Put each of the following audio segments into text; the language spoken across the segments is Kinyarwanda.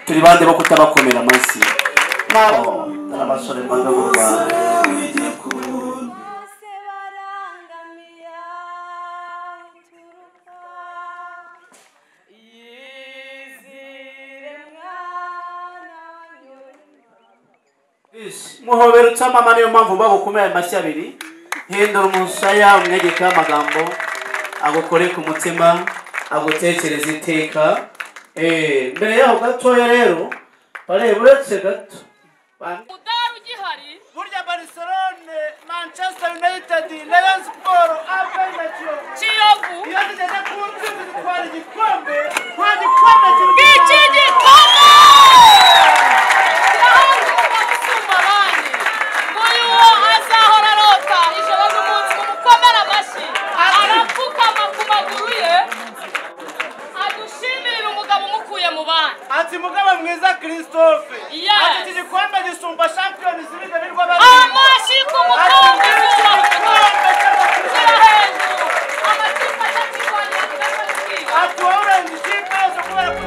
turi bande bo kutabakomera amashyi nabo abasore banga mu Rwanda muhobera utamama niyo mpamvu bagukomera amashyi abiri hindura umusaya umwegeka amagambo agukore ku mutima agutekereza iteka mbere yaho gatoya rero bareba uretse gato udari ugihari burya Barcelone Manchester United Lions Sport Aven na Kiyovu iyo tugeze ku ntsinzi dutwara igikombe nta gikombe iki gikombe azahora arota ijoro n'umunsi mumukomera amashyi arapfukama ku maguru ye adushimira umugabo umukuye mu bana ati mugabo mwiza Christophe ati iki gikombe gisumba Champions League birwa bari amashyi ku mukombe hejuru amakipe atakirwanira kugakora ati wowe urenze ikipe yose kubera ko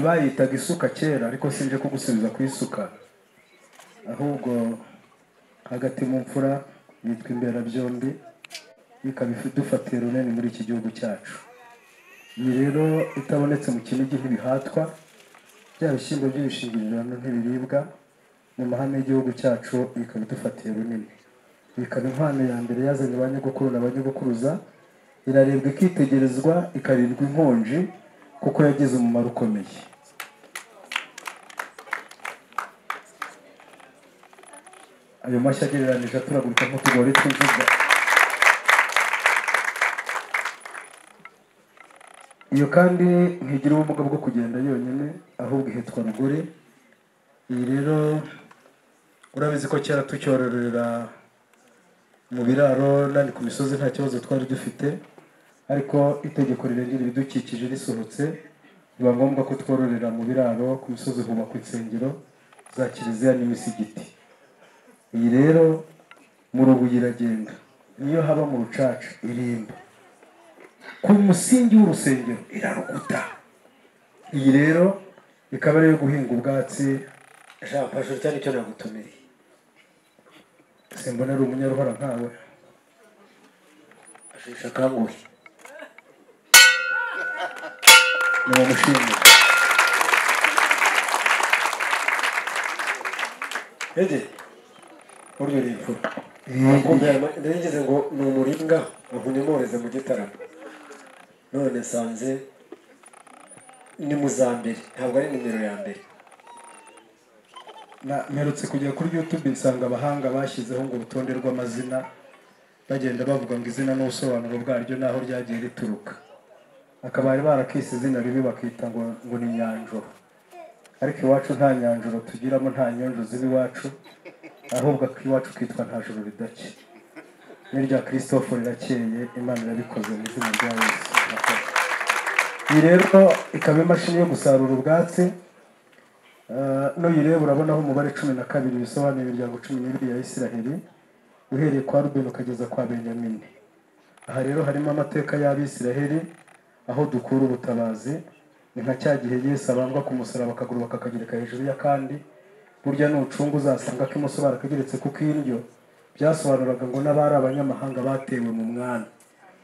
bayitaga isuka kera ariko sinje kugusubiza ku isuka ahubwo hagati mu mfura yitwa imbera byombi ikaba idufatiye runini muri iki gihugu cyacu. Iyi rero itabonetse mu kinigi ntibihatwa bya bishyimbo by'ibishingirirano ntibiribwa mu mahame y'igihugu cyacu ikaba idufatiye runini. Ikaba impano ya mbere yazanye ba nyogokuru na ba nyogokuruza irarebwa ikitegerezwa ikarindwa inkonji kuko yagize umumaro ukomeye. Ayo mashyi agereranije aturagurika nk'utugori tw'inzuga. Iyo kandi ntigira ubumuga bwo kugenda yonyine ahubwo ihitwa rugore. Iyi rero urabizi ko kera tucyororera mu biraro nandi ku misozi nta kibazo twari dufite, ariko itegeko rirengera ibidukikije risohotse biba ngombwa ko twororera mu biraro ku misozi hubakwa insengero za kiliziya n'imisigiti. Iyi rero mu rubuye iragenda niyo haba mu rucaca irimba ku musingi w'urusengero irarukuta. Iyi rero ikaba ari iyo guhinga ubwatsi. Jean Pastor cyane cyo nagutumiriye simbona ari umunyaruhara nkawe ashisha kanguhe ni umushimire. Ede uryo ripfu ndageze ngo ni umuringa muhunyemoreze mu gitaramo none sanze ni muzambere ntabwo ari nimero ya mbere. Mperutse kujya kuri YouTube nsanga abahanga bashyizeho ngo urutonde rw'amazina bagenda bavuga ngo izina n'ubusobanuro bwaryo naho ryagiye rituruka. Akaba bari barakise izina ribi bakita ngo ni Nyanjoro, ariko iwacu nta Nyanjoro tugiramo, nta nyonjo ziba iwacu, ahubwo iwacu kitwa nta joro ridake. N'irya Christophe rirakeye, Imana irabikoze mu izina rya Yesu. Iyi rero ikaba imashini yo gusarura ubwatsi. Nuyireba urabonaho umubare 12 bisobanuye imiryango 12 ya Isiraheli uhereye kwa Rubeni ukageza kwa Benyamini. Aha rero harimo amateka y'Abisiraheli aho dukura ubutabazi. Ni nka cya gihe Yesu abambwa ku musaraba akaguru bakagereka hejuru y'akandi, burya nucunga uzasanga ko imoso barakageretse kuko indyo byasobanuraga ngo n'abari abanyamahanga batewe mu mwana,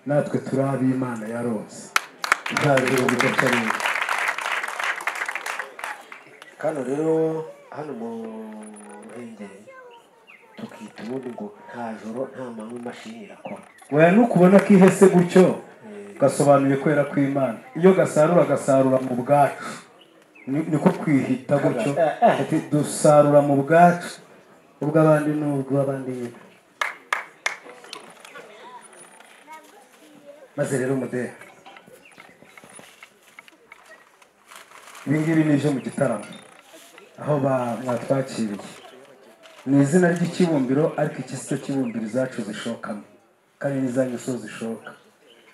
natwe turi ab'Imana yaronse. Nta rero bidacyariye. Kano rero hano mu Ruhengeri tukita ubundi ngo nta joro nta manywa imashini irakora. Weya nukubona ko ihese gutyo gasobanuye kwera kw'Imana. Iyo gasarura mu bwacu niko kwihita gutyo ati dusarura mu bwacu ubwo abandi n'ubwo abandi nyine. Maze rero mudehe ibi ngibi ni ibyo mu gitaramo aho mwatwakiriye ni izina ry'ikibumbiro ariko iki si cyo kibumbiro izacu zishokamo kandi n'izanyu so zishoka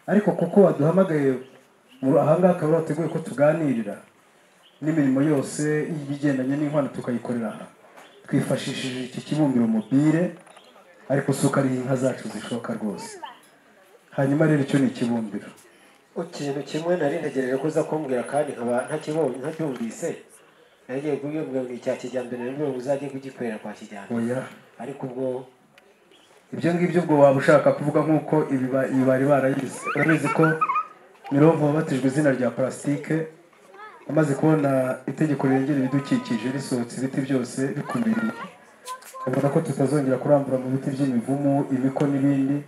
ariko kuko waduhamagaye ahangaha akaba wateguye ko tuganirira n'imirimo yose y'ibigendanye n'inkwano tukayikorera aha twifashishije iki kibumbiro mobile ariko si uko ari inka zacu zishoka rwose. Hanyuma rero icyo ni ikibumbiro. Ikintu kimwe nari ntegereje ko uza kumbwira kandi nkaba ntacyumvise nagiye kubwira ngo icya kijyambere nibwo uzajye kugikorera kwa kijyambere. Oya ariko ubwo ibyo ngibyo ubwo waba ushaka kuvuga nk'uko ibi bari barayize. Urabizi ko Mironko wabatijwe izina rya plastique amaze kubona itegeko rirengera ibidukikije risohotse ibiti byose bikumiriye ubona ko tutazongera kurambura mu biti by'imivumu imiko n'ibindi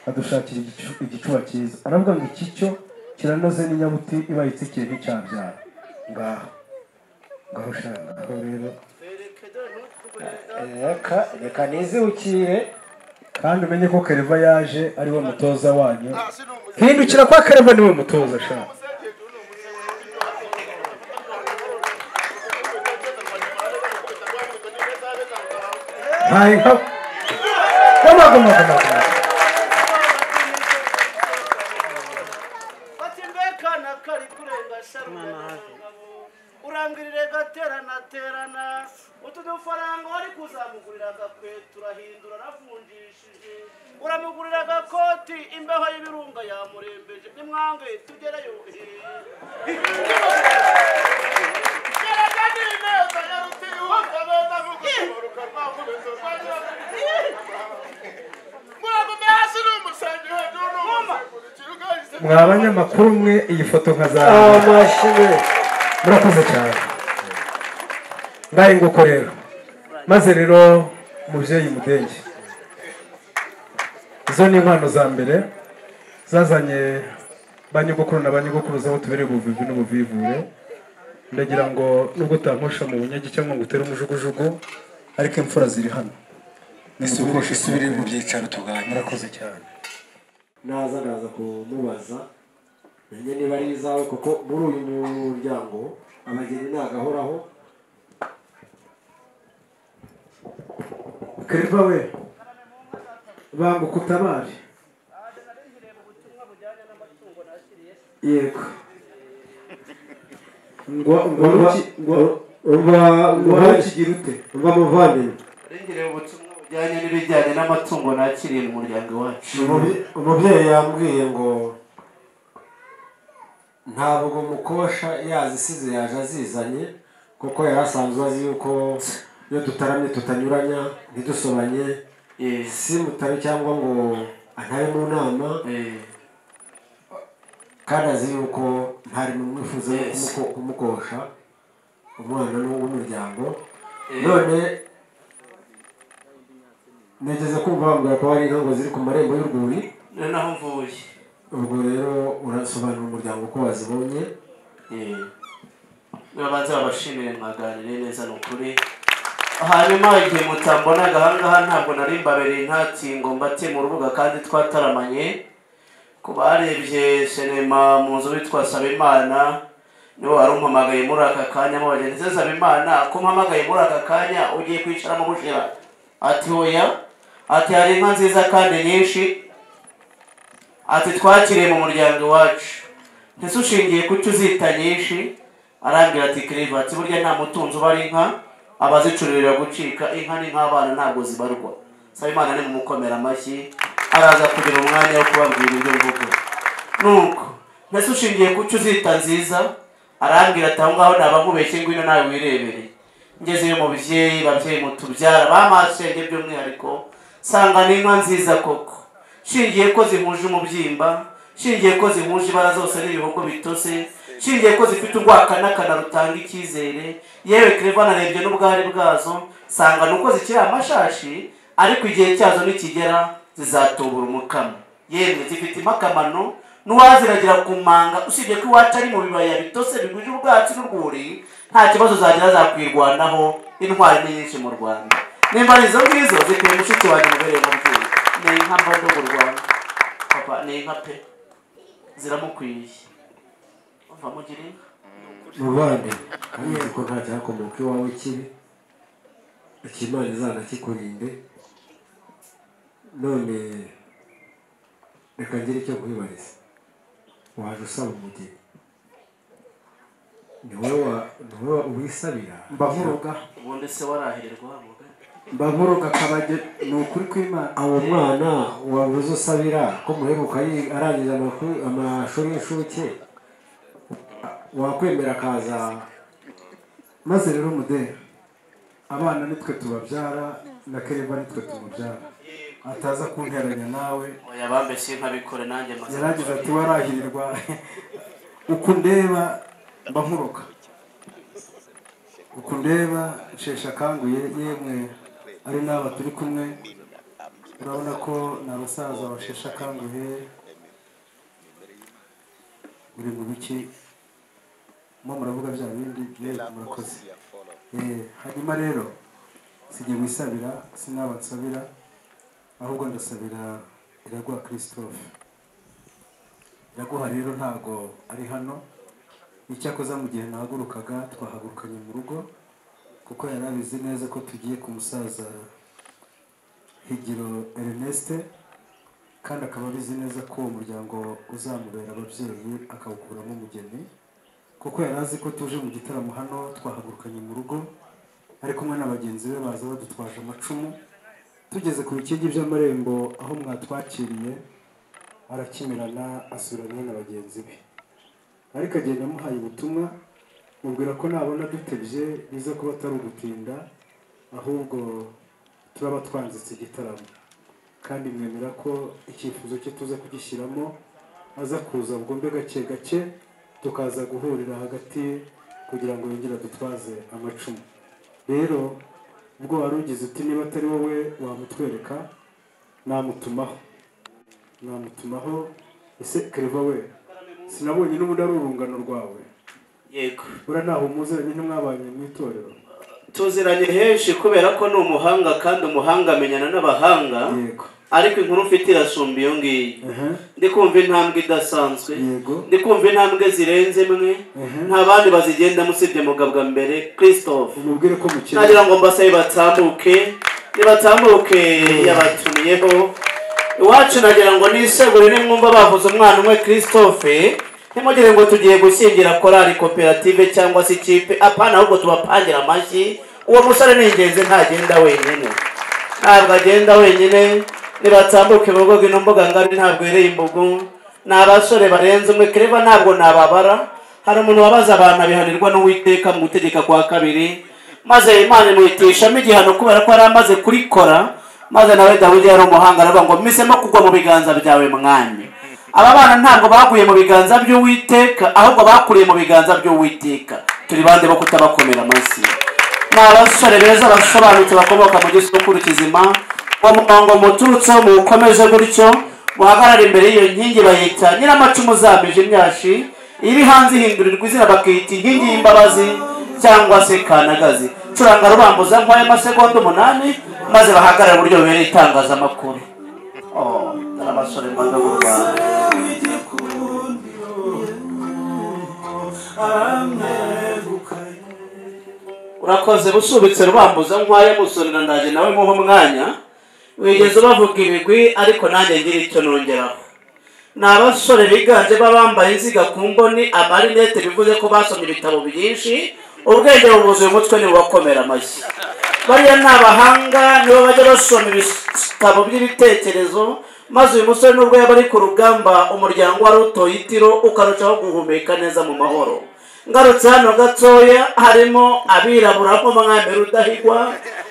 adushakira igicuba cyiza. Aravuga ngo iki cyo kiranoze n'inyabuti ibayitse ikihe nticyabyara ngaho shaka aho rero reka nizibukire kandi umenye ko Kereva yaje ari we mutoza wanyu. Hindukira kwa Kereva niwe mutoza shaka. Hai ho. Goma. Batimbekana kari kurenga sharumana. Urangirire gaterana utudufaranga wari kuzamugurira gakwe turahindura navunjishije uramugurira gakoti imbeho y'ibirunga yamurembeje nimwange tugereyo Mwabanyamakuru mwe iyi foto nkazamashime murakoze cyane ngaye nguko rero. Maze rero muvyeyi mudenge izo ni inkwano za mbere zazanye banyogokuru na banyogokuruza aho tubereye ubuvivi n'ubuvivure. Ndagira ngo nubwo utankosha mu bunyagi cyangwa ngo utere umujugujugu ariko imfura ziri hano isubire mu byicaro tuganira. murakoze cyane. naza kumubaza nanjye niba ari izawe kuko muri uyu muryango abageni nagahoraho. Kereva we banguka utabare. Yego ngo kigira ute umva muvandimwe Rengereye ubutumwa bujyanye n'ibijyanye n'amatungo nakiriye mu muryango wacu. umubyeyi yambwiye ngo ntabwo mukosha yazisize yaje azizanye kuko yari asanzwe azi yuko iyo tutaramye tutanyuranya ntidusobanye si mutare cyangwa ngo antare mu nama kandi azi yuko ntari mu mwifuza kumukosha umwana w'umuryango. None nigeze kumva bambwira ko hari inka ziri ku marembo y'urwuri naho mvuye. ubwo rero urasobanura umuryango ko wazibonye. Babanza babashimire mwaganire neza n'ukuri. Hanyuma igihe mutambonaga ahangaha ntabwo nari mbabereye intatingo mbate mu rubuga kandi twataramanye ku barebye sinema mu nzu bitwa Sabimana nibo wari umpamagaye muri aka kanya mu bagenzi Sabimana ko mpamagaye muri aka kanya ugiye kwicara mu bushira ati oya ati hari inka nziza kandi nyinshi ati twakiriye mu muryango wacu ntisushingiye ku cyo uzita nyinshi. Arambwira ati Kereva ati burya nta mutunzi ubari inka abazicururira gucika inka ni nk'abana ntabwo zibarwa. Sabimana ni mumukomera amashyi araza kugira umwanya wo kubabwira ibyo mvuga. Nuko ntisushingiye ku cyo uzita nziza arambwira ati aho ngaho naba nkubeshye ngwino nawe wirebere. Ngezeyo mu babyeyi mutubyara bamasenge by'umwihariko sanga ni inka nziza koko shingiye ko zihuje umubyimba shingiye ko zihuje ibara zose n'ibihogo bitose shingiye ko zifite urwakanakana rutanga icyizere. Yewe Kereva narebye n'ubwari bwazo sanga nuko zikiri amashashi ariko igihe cyazo nikigera zizatubura umukamo. Yemwe zifite impakamano n'uwaziragira ku manga usibye ko iwacu ari mu bibaya bitose biguje ubwatsi n'urwuri nta kibazo zagira zakwirwanaho. Intwari ni nyinshi mu Rwanda nimba izo ngizo zikwiye mushiki wanjye mubereye mubyeyi ni inka mbondo mu Rwanda papa ni inka pe ziramukwiye umva mugira inka mubande kandi ko nta cyakomoka iwawe kibi ikimana izana kikurinde none reka ngire icyo kwibariza waje usaba umugeni ni wowe uwisabira mbavuruga ubundi se warahirirwa mbavuruga kabage ni ukuri kw'Imana abo mwana wabuze usabira ko muheruka arangiza amashuri y'incuke wakwemera akaza maze rero mudehe abana nitwe tubabyara na Kereva nitwe tumubyara ataza kunteranya nawe oya bambeshye nkabikore nanjye yaragize ati warahirirwa uko ndeba mbavuruga uko ndeba nshesha kanguye yemwe ari n'aba turi kumwe urabona ko ni abasaza bashesha kanguye uri mu biki muravuga bya bindi murakoze hanyuma rero sigiye wisabira sinabansabira ahubwo ndasabira Iraguha Christophe Iraguha rero ntago ari hano icyakoza mu gihe nahagurukaga twahagurukanye mu rugo kuko yarabizi neza ko tugiye ku musaza Higiro Ernest kandi akaba abizi neza ko uwo muryango uzamubera ababyeyi akawukuramo umugeni kuko yarazi ko tuje mu gitaramo hano twahagurukanye mu rugo ari kumwe n'abagenzi be baza badutwaje amacumu tugeze ku bikingi by'amarembo aho mwatwakiriye arakimirana asubiranye na bagenzi be ariko agenda amuhaye ubutumwa mubwira ko nabona dutebye biza kuba atari ugutinda ahubwo turaba twanzitse igitaramo kandi mwemera ko icyifuzo cye tuza kugishyiramo aza kuza bwombe gake gake tukaza guhurira hagati kugira ngo yongere dutwaze amacumu rero ubwo wari ugize uti niba atari wowe wamutwereka namutumaho ese Kereva we sinabonye n'ubundi ari urungano rwawe yego ura naho umuziranye ntimwabanye mu itorero tuziranye henshi kubera ko ni umuhanga kandi umuhanga amenyana n'abahanga yego ariko inkuru mfite irasumba iyo ngiyo ndi kumva intambwe idasanzwe ndi kumva intambwe zirenze imwe nta bandi bazigendamo usibye mugabwa mbere Christophe umubwire ko mukira nagira ngo mbasabe batambuke nibatambuke yabatumiyeho iwacu nagira ngo nisegure nimwumva bavuze umwana umwe Christophe ntimugire ngo tugiye gushyingira korali koperative cyangwa se ikipe apana ahubwo tubapangira amashyi uwo musore ni ingenzi ntagenda wenyine ntabwo agenda wenyine nibatambuke mu rugo rw'ino mbuga ngari ntabwo yereye imbugu ni abasore barenze umwe Kereva ntabwo nababara hari umuntu wabaza abantu abihanirwa n'Uwiteka mu gutegeka kwa kabiri maze Imana imwitishamo igihano kubera ko yari amaze kurikora maze nawe Dawidi yari umuhanga aravuga ngo mpisemo kugwa mu biganza byawe mwami aba bana ntabwo baguye mu biganza by'Uwiteka ahubwo bakuriye mu biganza by'Uwiteka turi bande bo kutabakomera amashyi ni abasore beza basobanutse bakomoka mu gisukuru kizima uwo muhango muturutseho muwukomeze gutyo muhagarara imbere y'iyo nkingi bayita nyiramacumu zambije imyashi iri hanze ihindurirwa izina bakiyita inkingi y'imbabazi cyangwa se kanagazi curanga rubambuza nk'aya masegonda 8 maze bahagarara uburyo bubereye itangazamakuru dore abasore mbanga b'u Rwanda urakoze busubitse rubambuza nk'aya musorera ndaje nawe muho mwanya wigeze bavuga ibigwi ariko nanjye ngira icyo nongeraho ni abasore biganje bambaye inziga ku mboni amarinete bivuze ko basomye ibitabo byinshi ubwenge bubuzuye umutwe ni bubakomera amashyi bariya ni abahanga nibo bajya basoma ibitabo by'ibitekerezo maze uyu musore n'ubwo yaba ari ku rugamba umuryango wari utoye itiro ukarushaho guhumeka neza mu mahoro ngarutse hano gatoya harimo abirabura nk'umwami Rudahigwa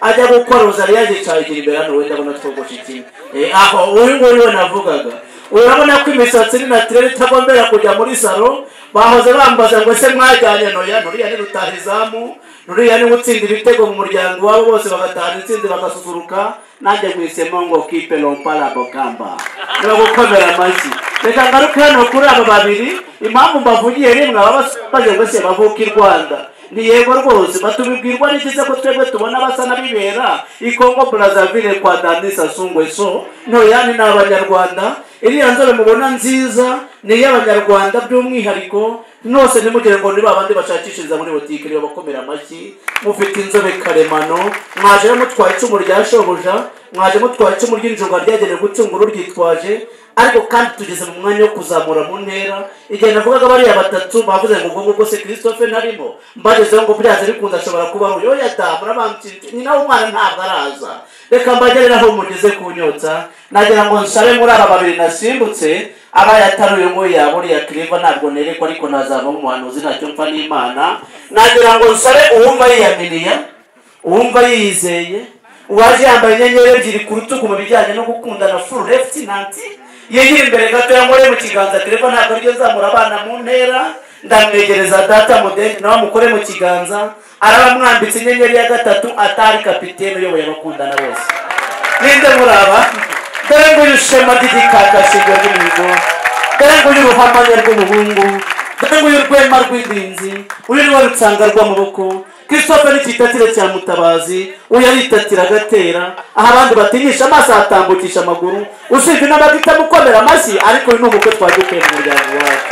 ajya gukora rozari yagicayigira imbere hano wenda abona twogosha ikindi aho uyu nguyu we navugaga urabona ko imisatsi ni naturelle itagombera kujya muri salo bahoze bambaza ngo ese mwajyanye noya nuriya ni rutahizamu nuriya ni gutsinda ibitego mu muryango wabo bose bagatahana intsinzi bagasusuruka nanjye mwisemo ngo kipe lompala bokamba niba gukomera amashyi reka ngaruke hano kuri aba babiri impamvu mbavugiye rimwe aba baje ngo se bavuka i Rwanda ntiyego rwose batubibwirwa n'ikiza ko twebwe tubona basa n'abibera i Congo Brazzaville kwa Dani Sassou Nguesso ntoya ni n'abanyarwanda iriya nzobe mubona nziza ni iy'abanyarwanda by'umwihariko nose nimugire ngo ni babandi bashakishiriza muri botike niyo bakomera amashyi mufite inzobe karemano mwaje mutwaye icumu rya shobuja mwaje mutwaye icumu ry'injunga ryagenewe gucungura uryitwaje ariko kandi tugeze mu mwanya wo kuzamura mu ntera igihe navugaga bariya batatu bavuze ngo ubwo bwose Christophe ntarimo mbagezeho ngo byanze bikunze ashobora kuba uyu oya da murabamukije nyina w'umwana ntabwo araza reka mbagerera aho mugeze kunyotsa nagira ngo nsabe muri aba babiri nasimbutse aba yataruye ngo yaburiya Clever ntabwo nerekwa ariko nazava mu muhanuzi ntacyo mpfa n'Imana nagira ngo nsabe uwumva yiyaminiye uwumva yiyizeye uwaje yambaye inyenyeri ebyiri ku rutugu mu bijyanye no gukundana full lieutenant yegera imbere gato yamure mu kiganza Clever ntabwo aryo zamura abana mu ntera ndamwegereza data model nawe mukore mu kiganza araba mwambitse inyenyeri ya gatatu atari kapitene uyoboye abakundana bose ninde muraba dore ngo yushema didikakashirwe n'imihigo dore ngo y'uruhamanya rw'umuhungu dore ngo y'urwema rw'indinzi uyu ni we rutsanga rw'amaboko Christophe ni ikitatire cya mutabazi uyu aritatira agatera aho abandi batinyisha amaso ahatambukisha amaguru usibye n'abagita mukomera amashyi ariko uyu ni umukwe twagiye mu muryango wacu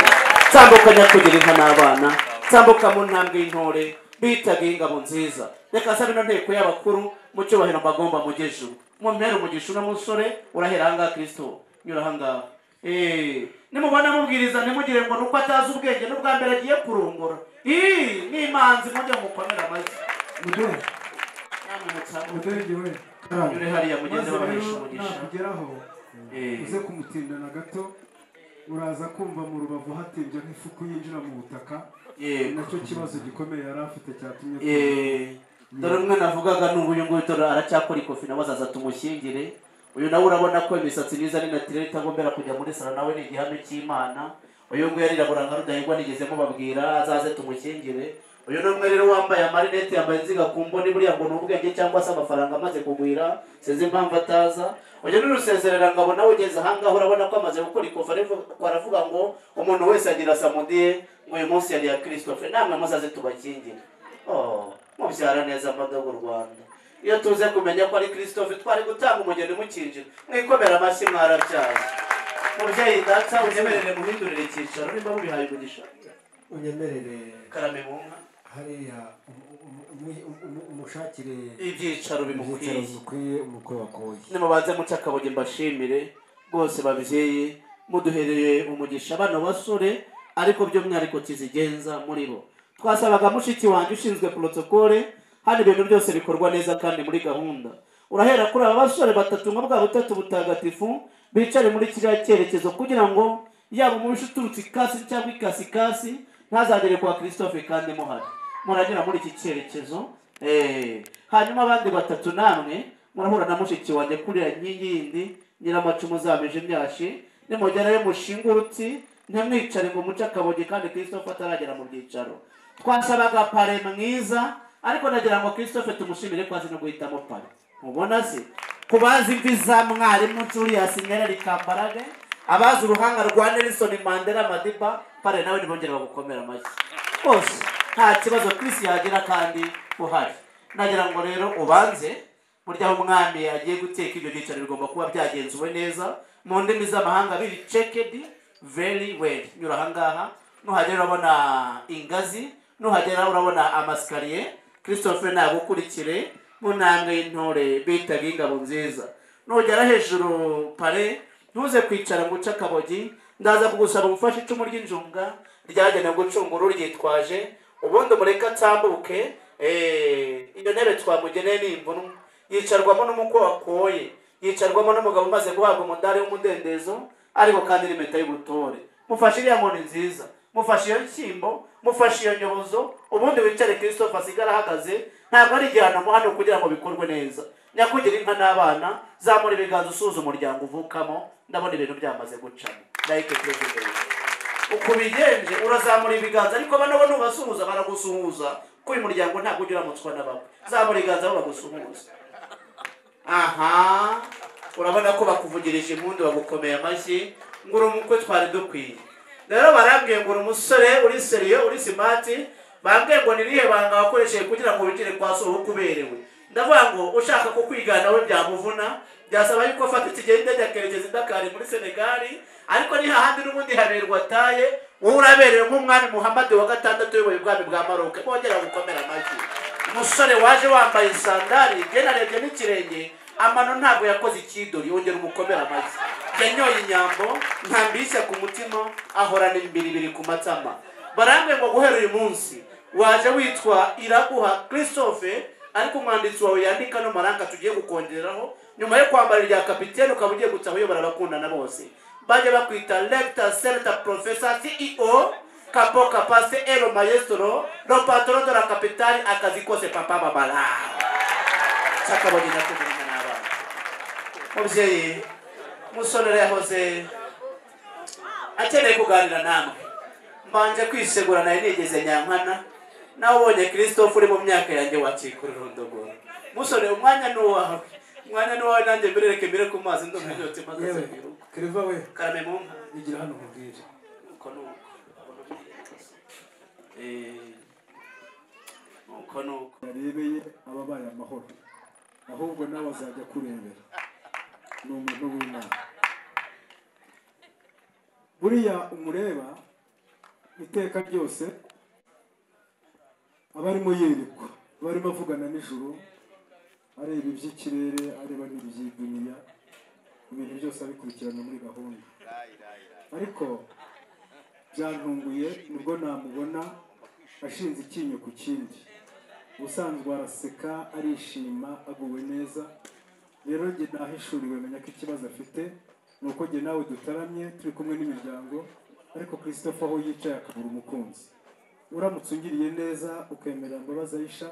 tambuka nyakugira inka n'abana tambuka mu ntambwe y'intore bitaga ingabo nziza reka sabe no nteko y'abakuru mu cyubahiro bagomba mugejuru mu mpera umugisha n'umusore urahera ahangaha Kristo nyura ahangaha nimubona mubwiriza ntimugire ngo nuko atazi ubwenge n'ubwa mbere agiye kurongora n'imanzi mujya mukomera amashyi mudore mudore giwe nyure hariya mugeze babahesha umugisha kugeraho uze kumutindana gato uraza kumva mu rubavu hatembye nk'ifuku yinjira mu butaka nacyo kibazo gikomeye yari afite cyatumye dore umwe navugaga n'ubu uyu nguyu dore aracyakora ikofi nawe azaza tumushyingire uyu nawe urabona ko imisatsi myiza ni natirere itagombera kujya muri salo nawe ni igihame cy'Imana uyu nguyu yarirabura nka Rudahigwa nigeze mubabwira azaze tumushyingire uyu ni umwe rero wambaye amarinete yambaye inziga ku mboni buriya ngo ni ubwenge cyangwa se amafaranga amaze kugwira sinzi impamvu ataza uyu ni rusezererangabo nawe ugeze ahangaha urabona ko amaze gukora ikofi aravuga ngo umuntu wese agira samudiye ngo uyu munsi yari ya Christophe namwe muzaze tubakingire mubyara neza amadogo Rwanda iyo tuze kumenya ko ari Christophe twari gutanga umugeni mukinjira mwikomera amashyi mwarabyaye mubyeyi data unyemerere muhindurire icyicaro nimba mubihaye umugisha unyemerere karame mu nka hariya umushakire ibyicaro bimukwiye umukwe wakoye nimubanze muce akaboge mbashimire rwose babyeyi muduhereye umugisha bano basore ariko by'umwihariko kizigenza muri bo twasabaga mushiki wanjye ushinzwe protocole hano ibintu byose bikorwa neza kandi muri gahunda urahera kuri aba basore batatu nka bwa butatu butagatifu bicare muri kiriya cyerekezo kugira ngo yaba umubisha uturutse ikasi cyangwa ikasikasi ntazagere kwa Christophe kandi muhari muragera muri iki cyerekezo hanyuma abandi batatu namwe murahura na mushiki wanjye kuriya nkingi yindi nyiramacumu zameje imyashi nimugerayo mushinga uruti ntimwicare ngo muce akaboge kandi Christophe ataragera mu byicaro twasabaga pare mwiza ariko nagira ngo Christophe tumushimire ko azi no guhitamo pare mubona se kubazi imvi za mwarimu Julius Nyerere Kambarage abazi uruhanga rwa Nelson Mandela Madiba pare nawe nibongera bagukomera amashyi bose nta kibazo Chris yagira kandi uhari nagira ngo rero ubanze burya aho umwami agiye guteka ibyo byicaro bigomba kuba byagenzuwe neza mu ndimi z'amahanga biri checked very well nyura ahangaha nuhagera urabona ingazi nuhagera urabona amasikariye Christophe nagukurikire mu ntambwe y'intore bitaga ingabo nziza nugera hejuru pare ntuze kwicara ngo uce akabogi ndaza kugusaba gufasha icumu ry'injunga ryagenewe gucungura uryitwaje ubundi mureka atambuke iyo ntebe twamugeneye n'imvunwa yicarwamo n'umukwe wakoye yicarwamo n'umugabo umaze guhabwa umudari w'umudendezo ariko kandi n'impeta y'ubutore mufashe iriya nkoni nziza mufashe iyo nshyimbo mufashe iyo nyobozo ubundi wicare Christophe asigara ahagaze ntabwo ari igihano hano kugira ngo bikorwe neza nyakugira inka n'abana zamura ibiganza usuza umuryango uvukamo ndabona ibintu byamaze gucamo like president uko bigenje urazamura ibiganza ariko bano bo nubasuhuza baragusuhuza ko uyu muryango ntabwo ugira mutswa n'abakwe zamura ibiganza bo bagusuhuza aha urabona ko bakuvugirije impundu bagukomeye amashyi ngo uri umukwe twari dukwiye rero barambwiye ngo uri umusore uri seriyo uri simati bambwiye ngo nirihe banga wakoresheje kugira ngo wigire kwa so ukuberewe. Ndavuga ngo ushaka ko kwigana we byamuvuna, byasaba yuko afata ikigende akerekeza Dakar muri Senegal, ariko ni hahandi n'ubundi haberwa taye, wowe uraberewe nk'umwami Muhammad wa gatandatu y'ubuyobozi bwami bwa Maroc. Bongera gukomera amashyi. Umusore waje wambaye sandali, je narebye n'ikirenge, amano ntabwo yakoze ikidori, yongera umukomera amashyi. Yanyoye inyambo, ntambishya ku mutima, ahorana imbiribiri ku matama. Barambwe ngo guhera uyu munsi waje witwa Iraguha Christophe, ariko umwanditsi wawe yandika no maranga tugiye gukongeraho nyuma yo kwambara rya kapitene ukaba ugiye gutaha uyobora abakundana bose. Baje bakwita lector, senator, professor, CEO, capo, capace, elo maestro, lo patron de la capitale, akazi kose papa babala. Chaka bogina kugira n'abana. Mubyeyi musonere yahoze akeneye kuganira namwe. Mbanje kwisegura naye nigeze nyankana. Nawe ubonye Christophe uri mu myaka yanjye wakikura urondogoro. Musore umwanya n'uwawe. Umwanya n'uwawe nanjye mbireke mbire ku mazi ndumva nyote magaze biruko. Kereva we Karame munka igira hano nkubwire. uko nuko. Uko nuko. Yarebeye ababaye amahoro. Ahubwo nawe azajya kurebera. Ni umuntu w'Imana. Buriya umureba iteka ryose abarimo yerekwa, barimo avugana n'ijuru, areba iby'ikirere, areba n'iby'iduniya, ibintu byose abikurikirana muri gahunda. Ariko byantunguye nubwo namubona ashinze ikinyo ku kindi. Ubusanzwe araseka, arishima, aguwe neza. Rero njye nahishuriwe menya ko ikibazo afite nuko njye nawe dutaramye turi kumwe n'imiryango, ariko Christophe aho yicaye akabura umukunzi. Uramutse ungiriye neza ukemera Mbabazi Aisha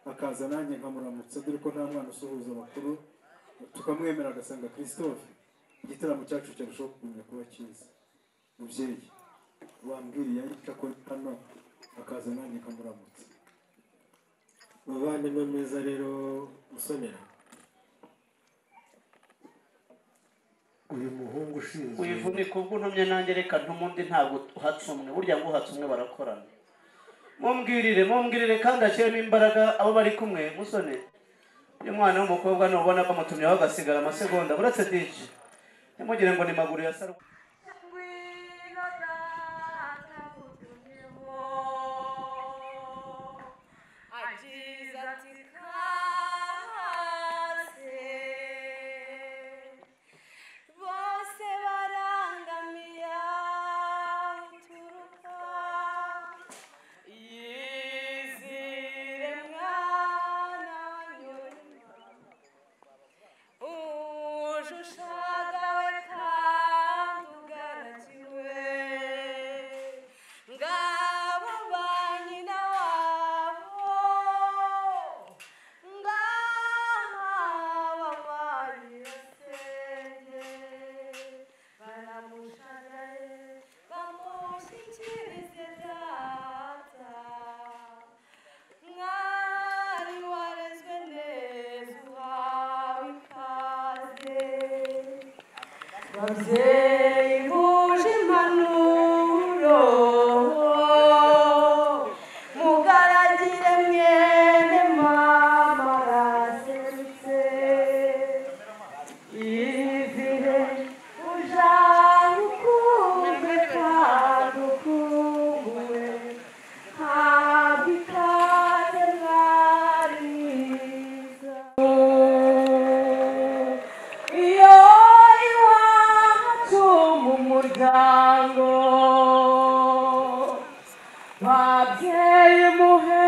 akaza nanjye nkamuramutsa, dore ko nta mwana usuhuza abakuru, tukamwemera agasanga Christophe, igitaramo cyacu cyarushaho kugumya kuba cyiza. Mubyeyi wambwiriye Aisha ko hano akaza nanjye nkamuramutsa. Muvandimwe mwiza rero Musonera, uyu muhungu ushinzwe Uyivunika ubwo ntumye nanjye reka ntumundi ntabwo uhatsumwe, burya ngo uhatsumwe barakorana. Mumbwirire kandi ashyiremo imbaraga abo bari kumwe. Musone uyu mwana w'umukobwa nubona bamutumyeho agasigara amasegonda buretse dije, ntimugire ngo ni maguru ya Sarwa. Ababyeyi muje impanuro mugaragire mwene mama araserutse izire uja ukumve kandi ukumbuwe ntabwo ikaze mwari mwiza iyo umuryango babyeyi muhe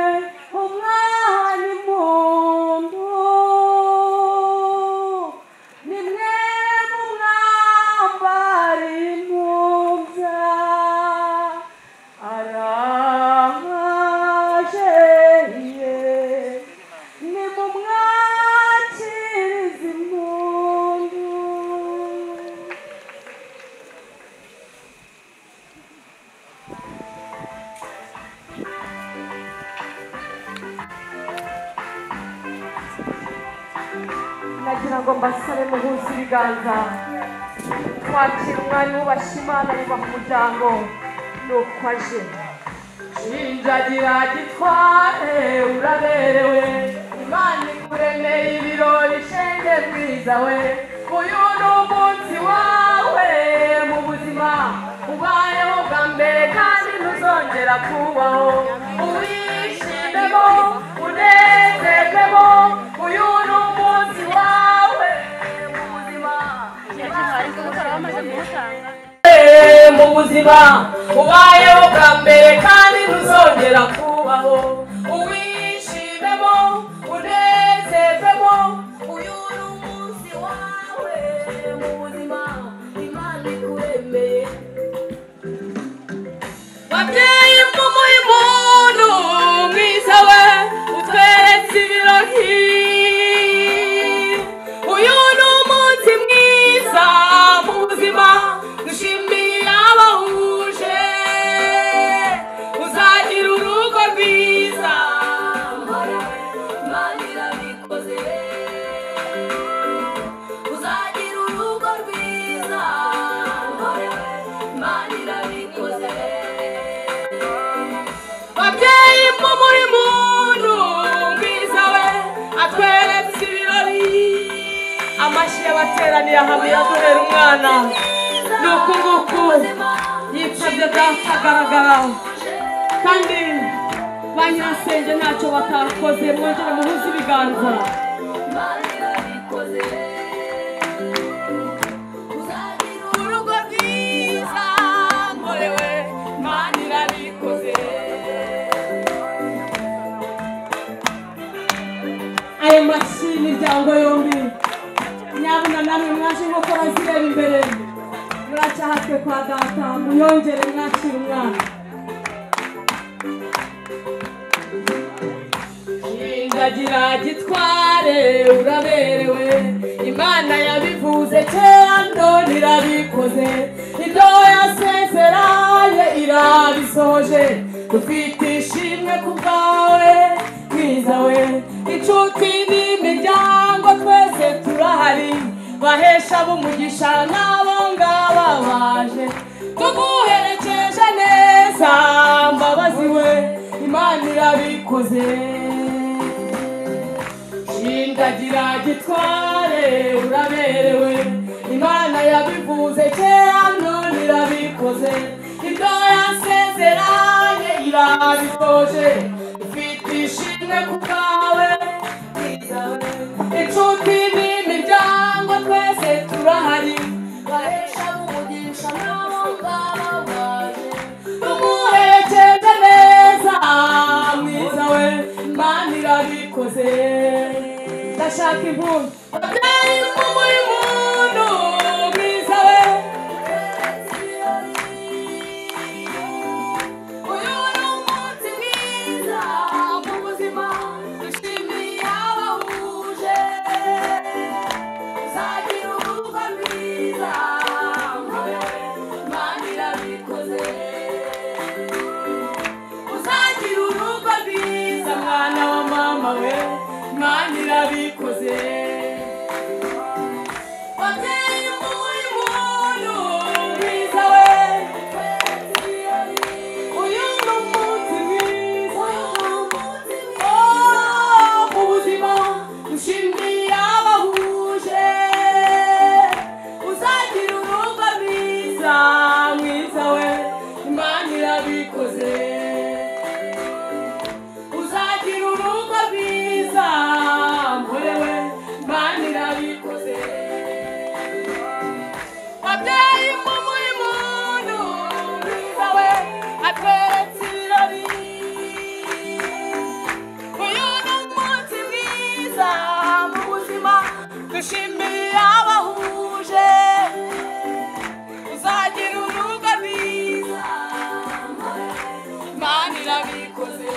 umwana impundu nimwe mu mwambari impumbya araje ni mu mwakiriza impundu. Nagira ngo mbasabe muhuze ibiganza twakira umwanya wubashye Imana yubaha umuryango nuko aje shinjagira gitware uraberewe imana ikuremeye ibirori shenge mwiza we uyu ni umunsi wawe mu buzima ubayeho bwa mbere kandi ntuzongera kubaho uwishimemo unezerwemo uyu ni umunsi wawe mu buzima mu buzima ubayeho bwa mbere kandi ntuzongera kubaho uwishimemo unezerwemo uyu ni umunsi wawe mu buzima imana ikuremeye babyeyi mumuhe umuntu mwiza we utweretse ibirori uyu ni umunsi mwiza mu buzima dushimiye abahuje uzagira urugo rwiza imana irabikoze uzagira urugo rwiza imana irabikoze babyeyi mumuhe umuntu mwiza we atweretse ibirori amashyi y'abateraniye hamwe yaduhera umwana ni uku nguku yitabye byakagaragara kandi ba nyirasenge ntacyo batakoze mwongere muhuze ibiganza urugo rwiza nkorewe imana irabikoze ayo mashyi imiryango yombi nyabuna namwe mwaje inkokora zireba imbere muracyahatwe kwa data muyongere mwakira umwana shinjagira gitware uraberewe imana yabivuze kera none irabikoze ibyo yasezeranye irabisohoje dufite ishimwe ku bwawe mwiza we inshuti n'imiryango twese turahari bahesha b'umugisha n'abo ngaba baje tuguherekeje neza mbabazi we imana irabikoze shinjagira gitware uraberewe imana yabivuze kera none irabikoze ibyo yasezeranye irabisoje ufite ishimwe ku bwawe mwiza we inshuti n'imiryango twese turahari bahesha umugisha n'abo ngabo baje tumuherekeje neza mwiza we imana irabikoze ndashaka impundu babyeyi mumuhe umuntu mwiza we uyu ni umunsi mwiza mu buzima dushimiye abahuje uzagira urugo rwiza imana irabikoze uzagira urugo rwiza mwana wa mama we imana irabikoze babyeyi mumuhe umuntu mwiza we uyu ni umunsi mwiza mu buzima dushimiye abahuje uzagira urugo rwiza mwiza we imana irabikoze uzagira urugo rwiza mporewe imana irabikoze babyeyi mumuhe umuntu mwiza we atweretse ibirori uyu ni umunsi mwiza mu buzima dushimiye abahuje uzagira urugo rwiza imana irabikoze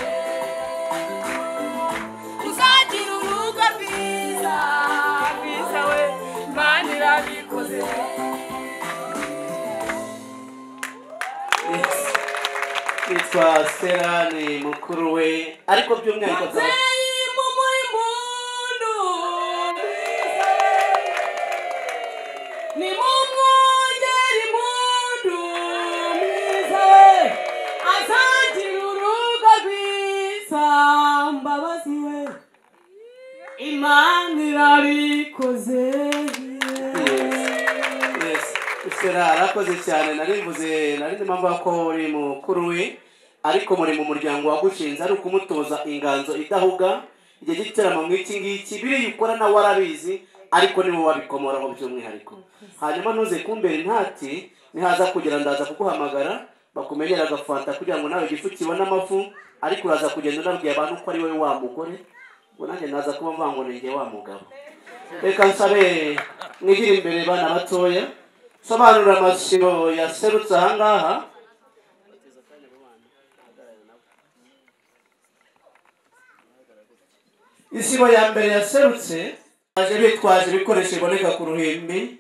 uzagira urugo rwiza rwiza we imana irabikoze yitwa Stella ni mukuru we ariko by'umwihariko babyeyi mumuhe umuntu ni mumwongere impundu mwiza we azagira urugo Ostera arakoze cyane narimvuze narindi mpamvu ko uri mukuru we ariko muri mu muryango wagushinze ari ukumutoza inganzo idahuga igihe giteramo mw'iki ngiki biri ukora nawe warabizi ariko nibo wabikomoraho by'umwihariko hanyuma ntuze kumbera intati nihaza kugira ndaza kuguhamagara bakumenyera agafanta kugira ngo nawe igifu kibone amafu ariko uraza kugenda unabwiye abantu ko ari wowe wa mugore ngo nanjye naza kuba mvuga ngo ninjye wa mugabo reka nsabe mwigire imbere bana batoya sobanura amashiro yaserutse ahangaha isibo ya mbere yaserutse baje bitwaje ibikoresho biboneka ku ruhimbi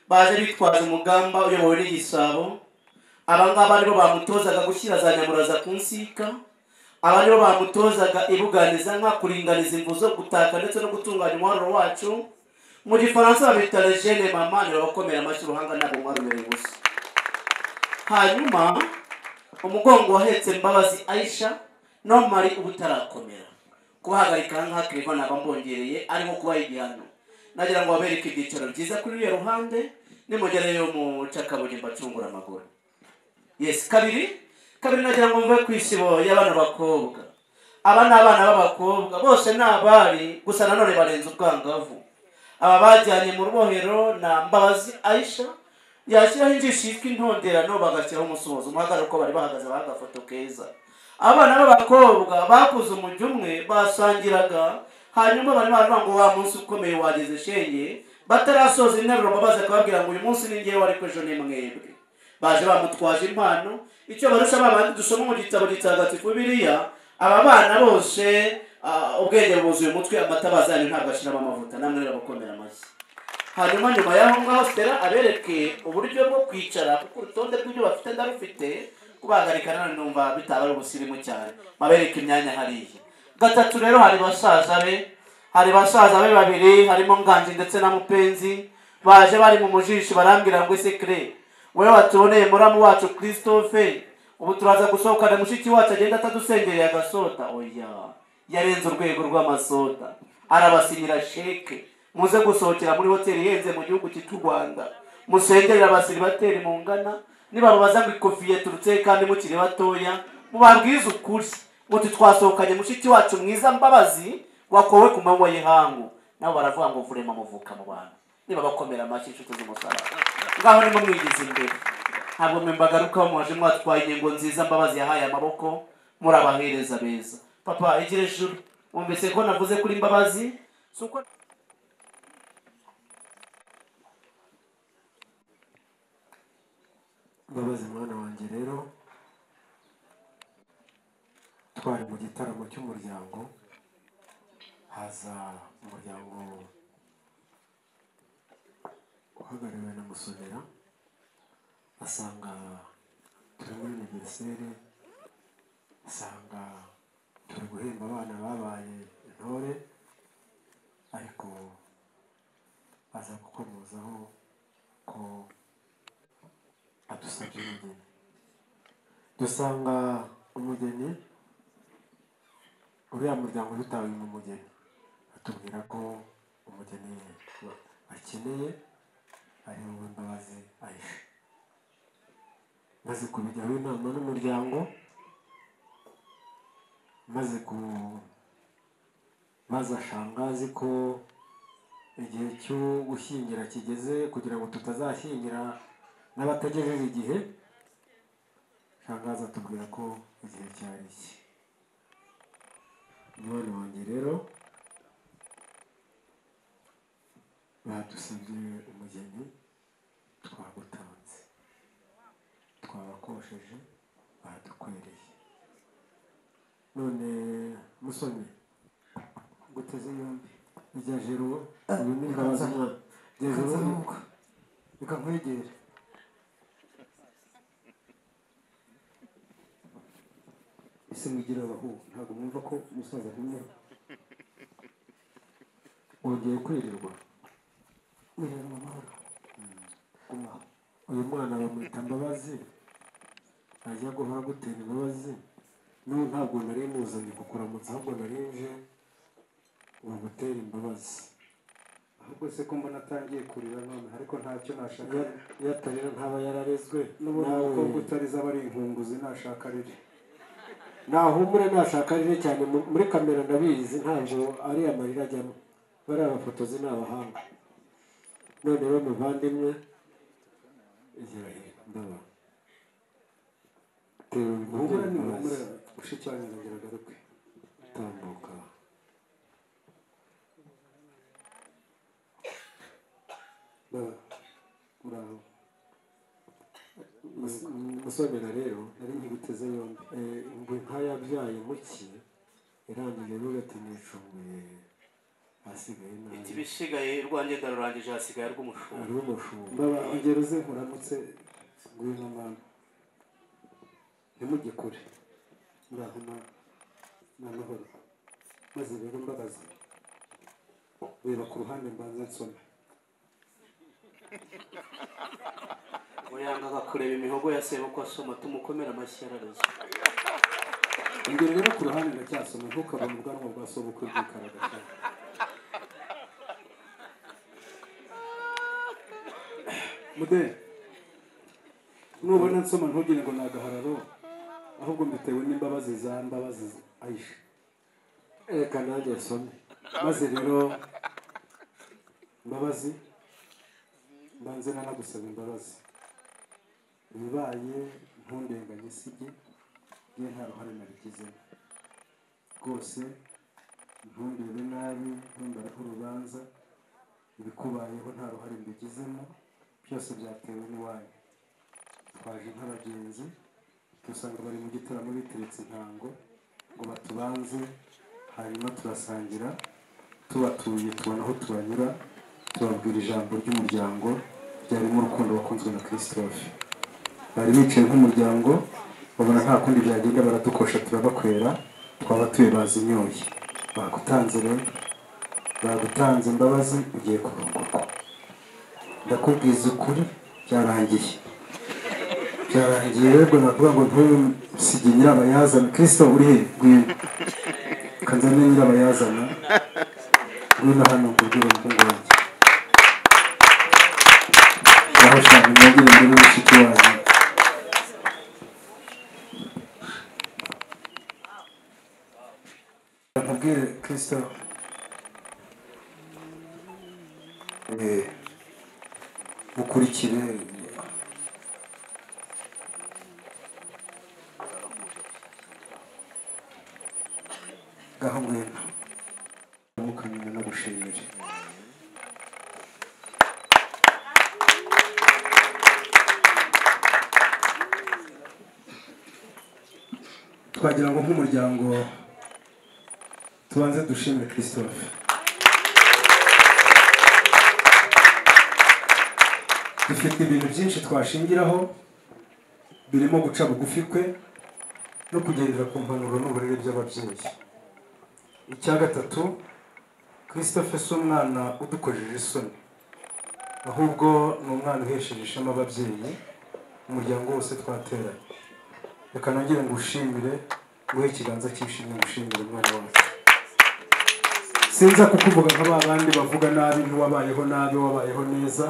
baje bitwaje umugamba uyobowe n'igisabo abangaba nibo bamutozaga gushyira za nyamuraza ku nsika aba nibo bamutozaga ibuganiza nka kuringaniza imvu zo gutaka ndetse no gutunganya umuharuro wacu mu gifaransa babita legene mama nibo bakomera amashyi uruhanga ntabwo mwarumere gusa hanyuma umugongo wahetse Mbabazi Aisha no mari ubutarakomera kubahagarika nka Clevan abambongereye arimo kuba igihano nagira ngo babereke ibyicaro byiza kuri iyo ruhande nimugereyo mu cakabuye mbacungura amaguru yes kabiri nagira ngo mve ku isibo y'abana bakobwa aba ni abana b'abakobwa bose ni abari gusa nanone barenze ubwangavu aba bajyanye mu rubohero na Mbabazi Aisha yashyiraho injishi yitwa intonderano bagashyiraho umusozo umuhagararo ko bari bahagaze bagafoto keza abana b'abakobwa bakuze umujyi umwe basangiraga hanyuma bari baravuga ngo wa munsi ukomeye wageze shenge batarasoza interuro Mbabazi akababwira ngo uyu munsi ni ngewe ariko ejo ni mwebwe baje bamutwaje impano icyo barusha babandi dusoma mu gitabo gitagatifu Bibiliya aba bana bose ubwenge buzuye umutwe amatabaza yanyu ntabwo ashiramo amavuta namwe rero bakomera amashyi hanyuma nyuma y'aho ngaho Stella abereke uburyo bwo kwicara kuko urutonde rw'ibyo bafite ndarufite kubahagarika none numva bitaba ari ubusirimu cyane mabereke imyanya hariya gatatu rero hari basaza be babiri harimo Nganji ndetse na Mupenzi baje bari mu mujishi barambwira ngo secret wewe watuboneye muramu wacu Christophe ubu turaza gusohokana mushiki wacu agenda atadusengereye agasoda oya yarenze urwego rw'amasoda arabasinyira sheke muze gusohokera muri hoteli yenze mu gihugu cy'u Rwanda musengerera abasiribateri mu ngana nibababaza ngo ikofi yaturutse kandi mukiri batoya mubabwiza ukuri muti twasohokanye mushiki wacu mwiza Mbabazi wakowe ku manywa y'ihangu nabo baravuga ngo vurema muvuka mu bantu niba bakomera amashyi inshuti z'umusaraba ngaho nimo mwigize imbere ntabwo mwembagaruka mwaje mwatwaye inyengo nziza Mbabazi yahaye amaboko murabahereza beza papa igire juru umvise ko navuze kuri Mbabazi suko Mbabazi mwana wanjye rero twari mu gitaramo cy'umuryango haza umuryango uhagarariwe na Musonera asanga turi muri aniveriseri asanga turi guhemba abana babaye intore ariko aza gukomozaho ko adusabye umugeni dusanga umugeni uriya muryango dutawe mu mugeni atubwira ko umugeni akeneye ari wowe Mbabazi Aisha maze kubijyaho inama n'umuryango maze ashangazi ko igihe cyo gushyingira kigeze kugira ngo tutazashyingira n'abatagejeje igihe shangazi atubwira ko igihe cyari iki umwana wanjye rero badusabye umugeni twagutanze twabakosheje badukwereye none musoni guteze yombi ijya jero uyu ni Mbabazi mwana jero reka nkwegere ese mugira aho ntabwo mwumva ko umusaza kumwe wongeye kwirirwa wirirwa amahoro uyu mwana bamwita Mbabazi ajya guha gutera imbabazi n'ubu ntabwo nari muzanye kukuramutsa ahubwo nari nje ngo gutera imbabazi ubwo se ko mbona atangiye kurira none ariko ntacyo nashaka iyo atarira ntaba yararezwe n'ubundi umukobwa utariza aba ari inkunguzi nashaka arire nahumure nashaka arire cyane muri kamera ndabizi ntabwo ari amarira ajyamo bari abafotozi ni abahanga none we muvandimwe ndaba humura ni humura ushikiranye ngaruke tambuka muraho musonera rero nari nkiguteze yombi ingwe nkayabyaye muki irangije n'ugati nicunguye hasigaye nabi ibisigaye rwanjye ndarurangije hasigaye rw'umushumba baba ongera uze nkuramutse ngwino mama ntimujye kure muraho n'amahoro maze rero mbabazi reba ku ruhande mbanza nsome uyangaga kureba imihogo ya sebukwe asoma tumukomera amashyi arareze imbere rero ku ruhande ndacyasoma ntukabone ubwanwa bwa sobukwe bwikaraga cyane mude nubona nsoma ntugire ngo ni agahararo ahubwo mbitewe n'imbabazi za mbabazi ayisha reka nanjye some maze rero mbabazi mbanze nanagusaba imbabazi ibibaye ntundenganye sibye ye nta ruhare nabigizemo rwose ntundebe nabi ntumbaraho urubanza ibikubayeho nta ruhare mbigizemo byose byatewe n'iwanyu twaje nk'abagenzi dusanga bari mu gitaramo biteretse intango ngo batubanze hanyuma turasangira tubatuye tubona aho tubanyura tubabwira ijambo ry'umuryango ryarimo urukundo wakunzwe na Christophe bari bicaye nk'umuryango babona nta kundi byagenda baradukosha turabakwera twabatuye bazinyoye bagutanze rero bagutanze imbabazi ugiye kurongorwa ndakubwiza ukuri byarangiye rero nakuvuga ngo ntusige nyirabayazana Kristo uri he ngwino kanzane nyirabayazana ngwino hano kubwira umuhungu wanjye aho ushaka mwagire mbere mushiki wanyu nkubwire Kristo mukurikire gaho ngwino mukamenya no gushimira twagira ngo nk'umuryango tubanze dushimire Christophe dufite ibintu byinshi twashingiraho birimo guca bugufi kwe no kugendera ku mpanuro n'uburere by'ababyeyi icya gatatu Christophe si umwana udukojeje isoni ahubwo ni umwana uhesheje ishema ababyeyi umuryango wose twateranye reka nongere ngo ushimire nguhe ikiganza cy'ishimwe gushimira umwana wacu sinza kukuvuga nka ba bandi bavuga nabi ntiwabayeho nabi wabayeho neza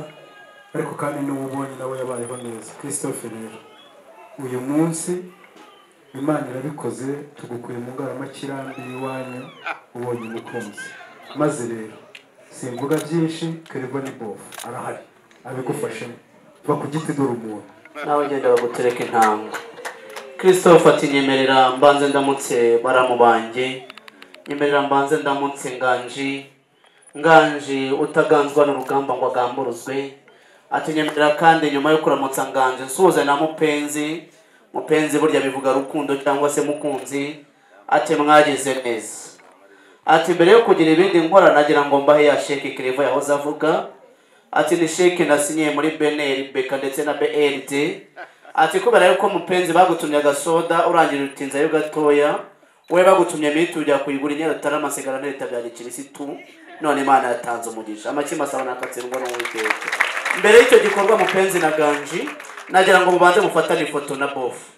ariko kandi n'uwo ubonye nawe yabayeho neza Christophe rero uyu munsi Imana irabikoze tugukuye mu ngaramakirandi y'iwanyu ubonye umukunzi maze rero simvuga byinshi Kereva ni bofu arahari abigufashemo va ku giti dore umuntu nawe ngenda bagutereka intango Christophe ati nyemerera mbanze ndamutse baramu banjye nyemerera mbanze ndamutse nganji utaganzwa n'urugamba ngo agamburuzwe ati nyemerera kandi nyuma yo kuramutsa nganji nsuhuze na mupenzi burya bivuga rukundo cyangwa se mukunzi ati mwagize neza ati mbere yo kugira ibindi nkora nagira ngo mbahe ya sheki Kereva yahoze avuga ati ni sheki nasinyiye muri BNL Beka ndetse na BLT ati kubera yuko mupenzi bagutumye agasoda urangira utinzayo gatoya we bagutumye mitu ujya kuyigura inyarutara amasigara na leta bya gikirisitu none Imana yatanze umugisha amakima asaba nakatsindwa n'uwiteka mbere y'icyo gikorwa mupenzi na ganji nagira ngo mubanze mufatane ifoto na bofu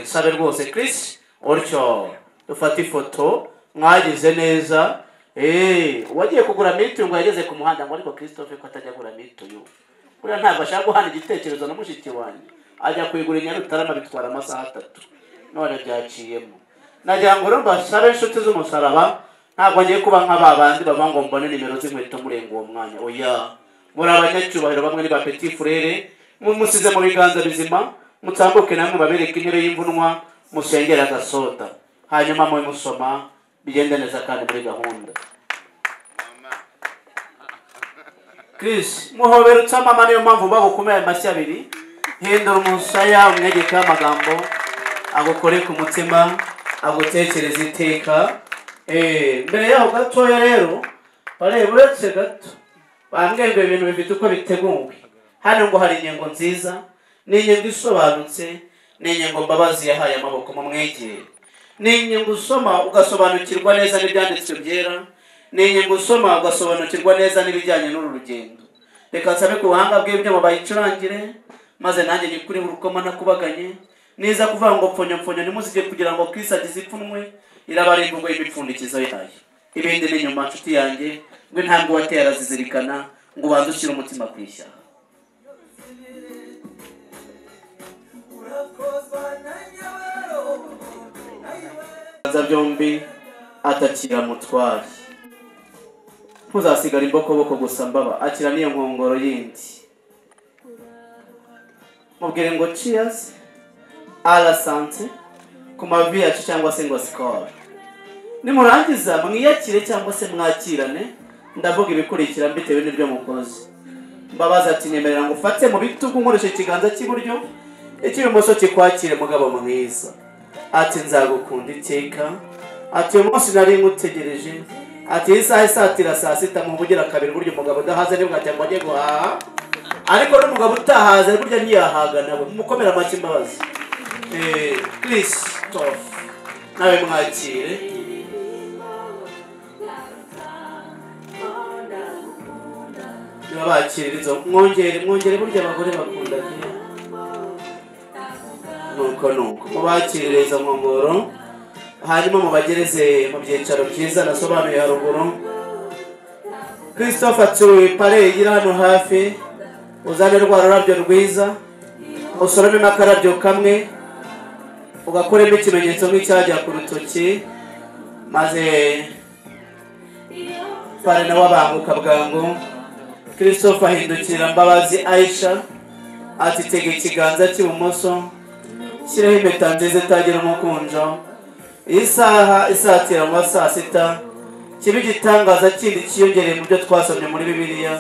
nsabe rwose Chris otyo dufate ifoto mwagize neza wagiye kugura mituyu ngo yageze ku muhanda ngo ariko Christophe ko atajya agura mituyu buriya ntabwo ashaka guhana igitekerezo na mushiki wanjye ajya kuyigura i Nyarutarama bitwara amasaha 3 none byaciyemo nagira ngo rero mbasabe inshuti z'umusaraba ntabwo ngiye kuba nk'ababandi bava ngo mbone nimero z'inkweto murenga uwo mwanya oya muri abanyacyubahiro bamwe ni ba petit frere musize mu biganza bizima mutambuke namwe babereka intebe y'imvunwa musengera agasoda hanyuma mwe musoma bigende neza kandi muri gahunda Chris muhobera utamama niyo mpamvu bagukomeye amashyi abiri hindura umusaya umwegeka amagambo agukore ku mutima agutekereza iteka mbere yaho gatoya rero bareba uretse gato bambwiye ngo ibintu bifite uko biteguwe hano ngo hari inyengo nziza n'inyengo isobanutse n'inyengo Mbabazi yahaye amaboko mu mwegere n'inyengo usoma ugasobanukirwa neza n'ibyanditswe byera n'inyengo usoma ugasobanukirwa neza n'ibijyanye n'uru rugendo reka nsabe ku buhanga bw'ibyo bayicurangire maze nanjye nyikuri urukoma nakubaganye niza kuvuga ngo pfonyopfonyo nimuzige kugira ngo Kristo agize ipfunwe irabarimba ngo y'imipfundikizo yayo ibindi ni nyuma nshuti yanjye ngo ntabwo watera zizirikana ngo ubanze ushyire umutima ku ishyaka byombi atakira mutwari ntuzasigara imbokoboko gusa mbaba akira niyo nkongoro yindi mubwire ngo cheers ala sante ku mavi yacu cyangwa se ngo score nimurangiza mwiyakire cyangwa se mwakirane ndavuga ibikurikira mbitewe n'ibyo mukoze Mbabazi ati nyemerera ngo ufate mu bitugu nkoresha ikiganza cy'iburyo icy'ibumoso kikwakire mugabo mwiza ati nzagukunda iteka ati uyu munsi nari ngutegereje ati isaha isatira saa 6 mu bugira kabiri buryo umugabo udahaze nibwo cyangwa agiye guhaha ariko n'umugabo utahaze burya ntiyahaga nawe mukomera amaki Mbabazi Christophe nawe mwakire nabakiririzo mwongere burya abagore bakunda nuko mubakirire izo nkongoro hanyuma mubagereze mu byicaro byiza nasobanuye haruguru Christophe atuye pare igira hano hafi uzane rwa rurabyo rwiza usorome n'akarabyo kamwe ugakoremo ikimenyetso nk'icyajya ku rutoki maze pare nawe abanguka bwangu Christophe ahindukira Mbabazi Aisha ati tega ikiganza cy'ibumoso shiraho impeta nziza itagira umukunjo isaha isatira mu saa 6 kibi gitangaza kindi kiyongereye mu byo twasomye muri Bibiliya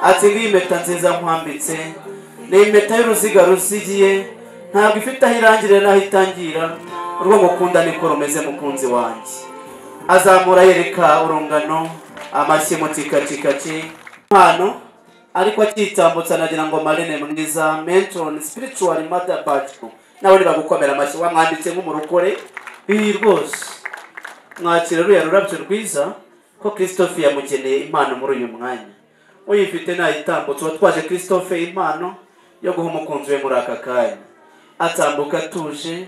ati ngiyi impeta nziza nkwambitse ni impeta y'uruziga rusigiye ntabwo ifite aho irangirira n'aho itangira urwo ngukunda niko rumeze mukunzi wanjye azamura yereka urungano amashyi mu tikacikaci hano ariko akitambutsa nagira ngo Marine mwiza Mentron spiritual mother batch nawe bagukomera amashyi wamwanditse nk'umurukore rwose mwakira ruya rurabyo rwiza ko Christophe yamugeneye impano muri uyu mwanya uyifite nayitambutse watwaje Christophe impano yo guha umukunzi we muri aka kanya atambuka tuje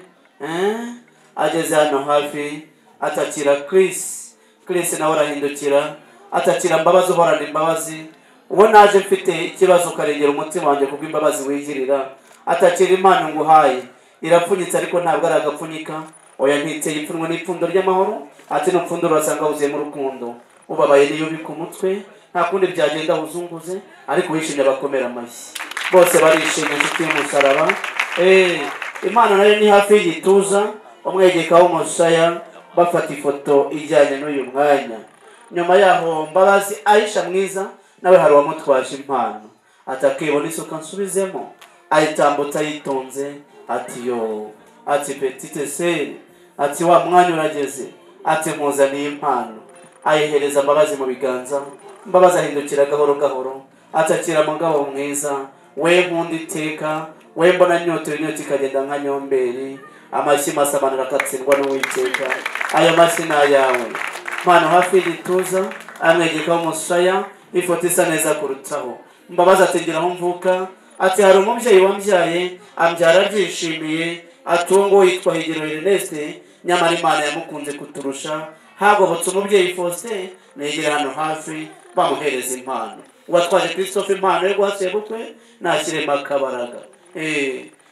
ageze hano hafi atakira Chris nawe arahindukira atakira Mbabazi uhorana imbabazi uwo naje mfite ikibazo karengera umutima wanjye kubw'imbabazi wigirira atakira impano nguhaye irapfunyitse ariko ntabwo ari agapfunyika oya ntiteye ipfunwe n'ipfundo ry'amahoro ati n'upfundo urasanga wuzuye mu rukundo ubabaye niyo ubika umutwe nta kundi byagenda uzunguze ariko wishimye bakomera amashyi bose barishimye inshuti y'umusaraba Imana nayo ni hafi y'igituza umwegeka w'umusaya bafata ifoto ijyanye n'uyu mwanya nyuma yaho Mbabazi Aisha mwiza nawe hari wamutwaje impano atakibona isuka nsubizemo ayitambutsa yitonze ati yo ati petite sœur ati wa mwanya urageze ati mpuzaniye impano ayihereza Mbabazi mu biganza Mbabazi ahindukira gahoro gahoro atakira mugabo mwiza we nkunda iteka we mbona inyota ikagenda nka nyomberi amashyi masabanura akatsindwa n'uwiteka ayo mashyi n'ayawe mpano hafi y'igituza amwegeka w'umusaya ifoto isa neza kurutaho Mbabazi ategeraho mvuka ati hari umubyeyi wambyaye ambyara byishimiye ati uwo ngo yitwa Higiro Ernest nyamara Imana yamukunze kuturusha hagobotse umubyeyi Faustin negera hano hafi bamuhereza impano uwatwaje Christophe impano yo guha sebukwe nashyiremo akabaraga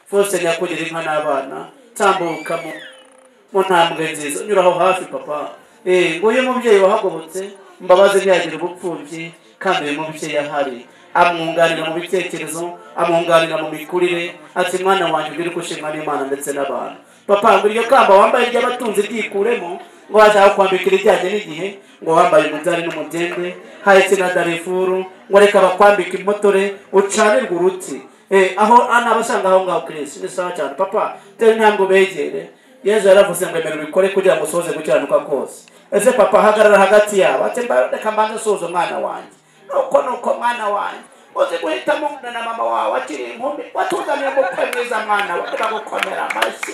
Faustin yakugira inka n'abana tambuka mu ntambwe nziza nyuraho hafi papa ngo uyu mubyeyi wahagobotse Mbabazi ntiyagira ubupfubyi kandi uyu mubyeyi ahari amwunganira mu bitekerezo amwunganira mu mikurire ati mwana wanjye ugire gushimwa n'Imana ndetse n'abantu papa ngo iryo kamba wambaye ry'abatunzi ryikuremo ngo washaka kwambikira ijyanye n'igihe ngo wambaye umudari n'umudende hahetse na darifuru ngo reka bakwambika impotore ucanirwe uruti aho anabasanga aho ngaho Kristo ni sawa cyane papa teri ntabwo begere Yesu yaravuze ngo emera ubikore kugira ngo usohoze gukiranuka kose ese papa hagarara hagati yabo ati reka mbanze sozo mwana wanjye nuko mwana wanjye uzi guhitamo na mama wawe akiri inkumi watuzaniye umukwe mwiza mwana wawe bagukomera amashyi